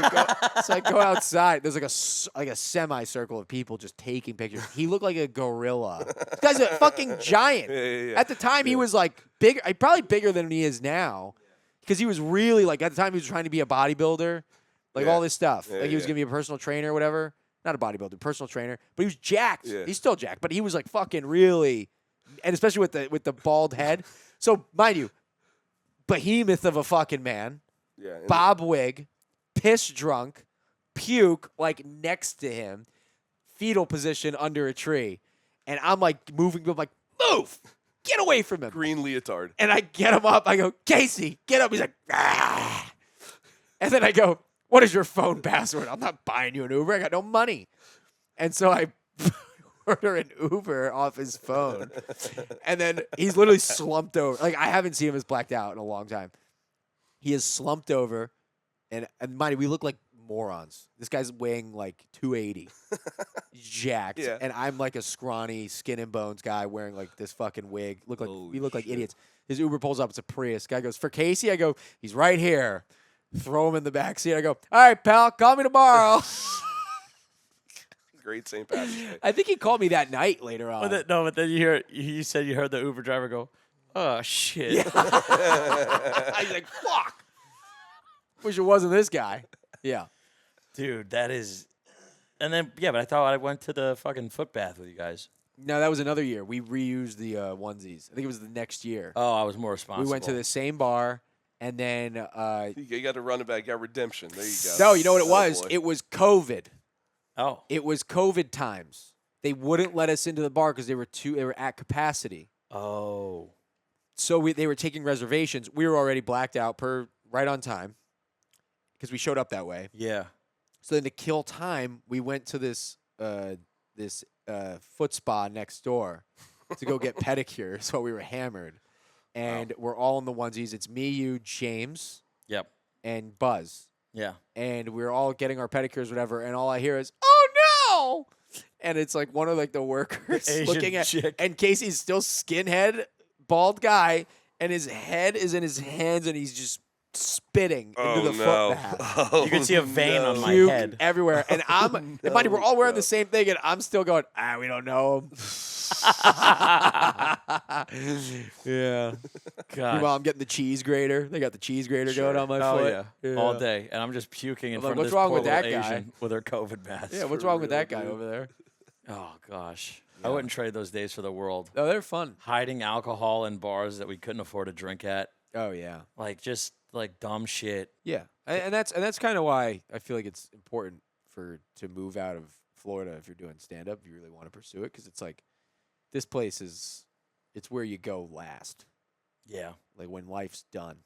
I go outside. There's like a semicircle of people just taking pictures. He looked like a gorilla. This guy's a fucking giant. Yeah. At the time, he was like bigger, probably bigger than he is now, because he was really like at the time he was trying to be a bodybuilder, like all this stuff. Yeah, Like he was yeah. gonna be a personal trainer or whatever. Not a bodybuilder, personal trainer. But he was jacked. Yeah. He's still jacked, but he was like fucking really, and especially with the bald head. So mind you, behemoth of a fucking man, Yeah. and bob wig, piss drunk, puke like next to him, fetal position under a tree, and I'm like moving, I'm like, move, get away from him. Green leotard. And I get him up. I go, Casey, get up. He's like, ah. And then I go, what is your phone password? I'm not buying you an Uber. I got no money. And so I order an Uber off his phone. And then he's literally slumped over. Like, I haven't seen him as blacked out in a long time. He is slumped over. And mind you, we look like morons. This guy's weighing like 280. He's jacked. Yeah. And I'm like a scrawny skin and bones guy wearing like this fucking wig. Holy We look like shit. idiots. His Uber pulls up. It's a Prius. Guy goes, for Casey? I go, he's right here. Throw him in the back seat. I go, all right, pal, call me tomorrow. Great St. Patrick's Day. I think he called me that night later on. But then you said you heard the Uber driver go, oh, shit. I was like, fuck. Wish it wasn't this guy. Yeah. Dude, that is. And then, yeah, but I thought I went to the fucking foot bath with you guys. No, that was another year. We reused the onesies. I think it was the next year. Oh, I was more responsible. We went to the same bar, and then You got to run it back. You got redemption. There you go. no, you know what it Oh, was? boy. It was COVID. Oh. It was COVID times. They wouldn't let us into the bar because they were at capacity. Oh. So they were taking reservations. We were already blacked out right on time because we showed up that way. Yeah. So then to kill time, we went to this foot spa next door to go get pedicures while we were hammered. And we're all in the onesies. It's me, you, James, Yep. and Buzz. Yeah. And we're all getting our pedicures, whatever. And all I hear is, oh, no. And it's like one of like the workers Asian looking at, chick. and Casey's still skinhead, bald guy, and his head is in his hands, and he's just spitting into the foot bath. Oh, You can see a vein on my Puke head. everywhere. And and mind you, we're all wearing the same thing, and I'm still going, we don't know him. Yeah. God. Meanwhile, I'm getting the cheese grater. They got the cheese grater going on my Oh, foot. yeah. All day. And I'm just puking in I'm front like, of what's this wrong poor with that little guy? Asian with her COVID mask. Yeah, what's For wrong with real, that guy dude. over there? Oh, gosh. I wouldn't trade those days for the world. Oh, they're fun. Hiding alcohol in bars that we couldn't afford to drink at. Oh, yeah. Like, just, like, dumb shit. Yeah. And that's kind of why I feel like it's important to move out of Florida if you're doing stand up, if you really want to pursue it, because it's like this place it's where you go last. Yeah. Like when life's done.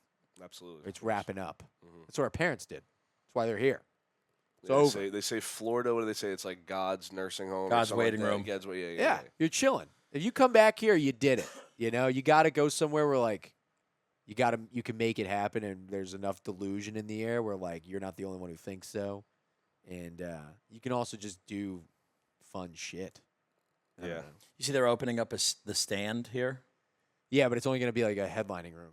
Absolutely. It's wrapping up. Mm-hmm. That's what our parents did. That's why they're here. It's Yeah, over. they say Florida. What do they say? It's like God's nursing home. God's or something waiting like that. room. God's Yeah, you're chilling. If you come back here, you did it. You know, you got to go somewhere where like you can make it happen, and there's enough delusion in the air where like you're not the only one who thinks so, and you can also just do fun shit. I don't Yeah. know. You see, they're opening up the stand here. Yeah, but it's only going to be like a headlining room.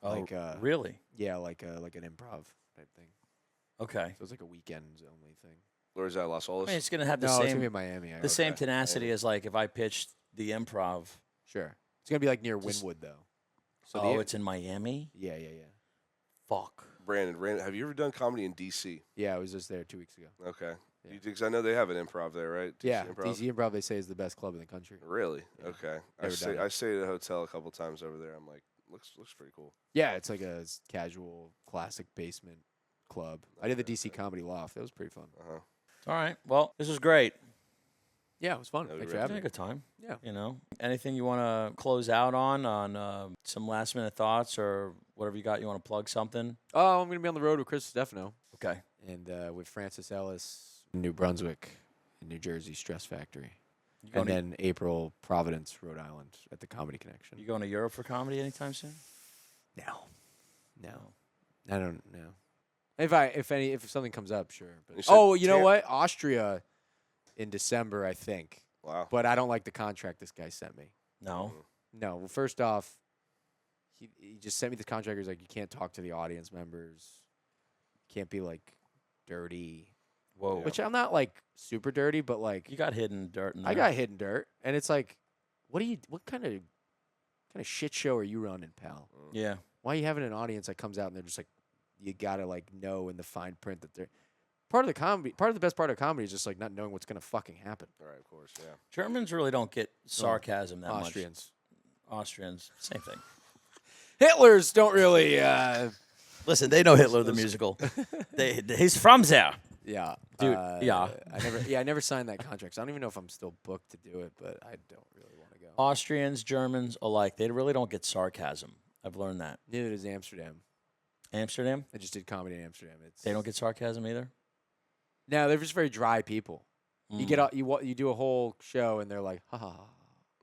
Oh, Like really? Yeah, like an improv type thing. Okay. So it's like a weekends only thing. Where's that? Las I Olas? mean, it's going to have No, the it's same gonna be in Miami. the same Okay. tenacity as like if I pitched the improv. Sure. It's gonna be like near Just- Wynwood though. So Oh, it's in Miami. yeah. Fuck. Brandon, have you ever done comedy in D.C.? Yeah, I was just there 2 weeks ago. Okay. Yeah. Because I know they have an improv there, right? DC Yeah, Improv? DC Improv they say is the best club in the country. Really? Yeah. Okay. Never done it. I stayed at a hotel a couple times over there. I'm like, looks pretty cool. Yeah, it's like a casual, classic basement club. I did the DC Comedy Loft. That was pretty fun. Uh-huh. All right. Well, this was great. Yeah, it was fun. Yeah, we Thanks for really Had having a me. good time. Yeah. You know, anything you want to close out on some last minute thoughts or whatever you got? You want to plug something? Oh, I'm gonna be on the road with Chris Stefano Okay. and with Francis Ellis in New Brunswick, in New Jersey, Stress Factory, You going, and then April, Providence, Rhode Island, at the Comedy Connection. you going to Europe for comedy anytime soon? No, I don't know. If something comes up, sure. You But said you know what? Austria in December, I think. Wow. But I don't like the contract this guy sent me. No. No, well, first off, he just sent me the contract. He's like, you can't talk to the audience members. Can't be like dirty. Whoa. Which I'm not like super dirty, but like You got hidden dirt in there. I got hidden dirt, and it's like, what kind of shit show are you running, pal? Yeah. Why are you having an audience that comes out and they're just like, you gotta like know in the fine print that they're part of the comedy. Part of the best part of comedy is just like not knowing what's gonna fucking happen. All right, of course, yeah. Germans really don't get sarcasm that Austrians. much. Austrians, same thing. Hitlers don't really. Listen, they know Hitler the musical. He's from there. Yeah, Dude, yeah. I never signed that contract. So I don't even know if I'm still booked to do it, but I don't really want to go. Austrians, Germans alike, they really don't get sarcasm. I've learned that. Neither does Amsterdam. Amsterdam, I just did comedy in Amsterdam. they don't get sarcasm either. No, they're just very dry people. You get Mm. off, you do a whole show and they're like, ha ha, ha.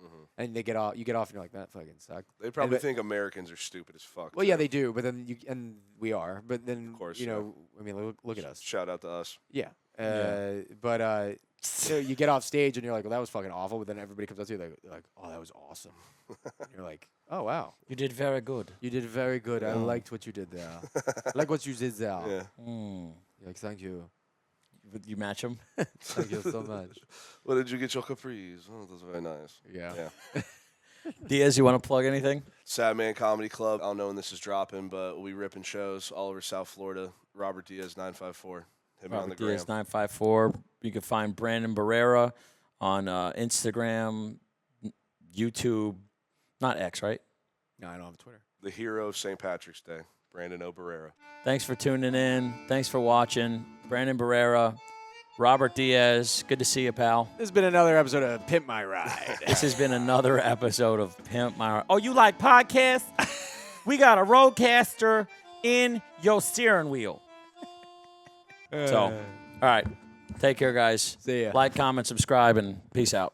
Mhm. And they get off. You get off and you're like, that fucking sucked. They probably but- think Americans are stupid as fuck. Well, yeah, too. they do, but then we are. But then, Of course, you yeah. know, I mean, look at us. Shout out to us. Yeah. Yeah. But so you get off stage and you're like, well, that was fucking awful. But then everybody comes up to you like, oh, that was awesome. And you're like, oh wow, You did very good. you did very good. I liked what you did there. I like what you did there. Yeah. Mm. You're like, thank you, You match them? thank you so much. What did you get your capris? Oh, those are very nice. Yeah. Yeah. Diaz, you want to plug anything? Sad Man Comedy Club. I don't know when this is dropping, but we ripping shows all over South Florida. Robert Diaz 954. Hit me on the Robert gram. Diaz 954. You can find Brandon Barrera on Instagram, YouTube, not X, right? No, I don't have Twitter. The hero of St. Patrick's Day, Brandon O. Barrera. Thanks for tuning in. Thanks for watching. Brandon Barrera, Robert Diaz. Good to see you, pal. This has been another episode of Pimp My Ride. This has been another episode of Pimp My. Oh, you like podcasts? We got a roadcaster in your steering wheel. So, all right. Take care, guys. See ya. Like, comment, subscribe, and peace out.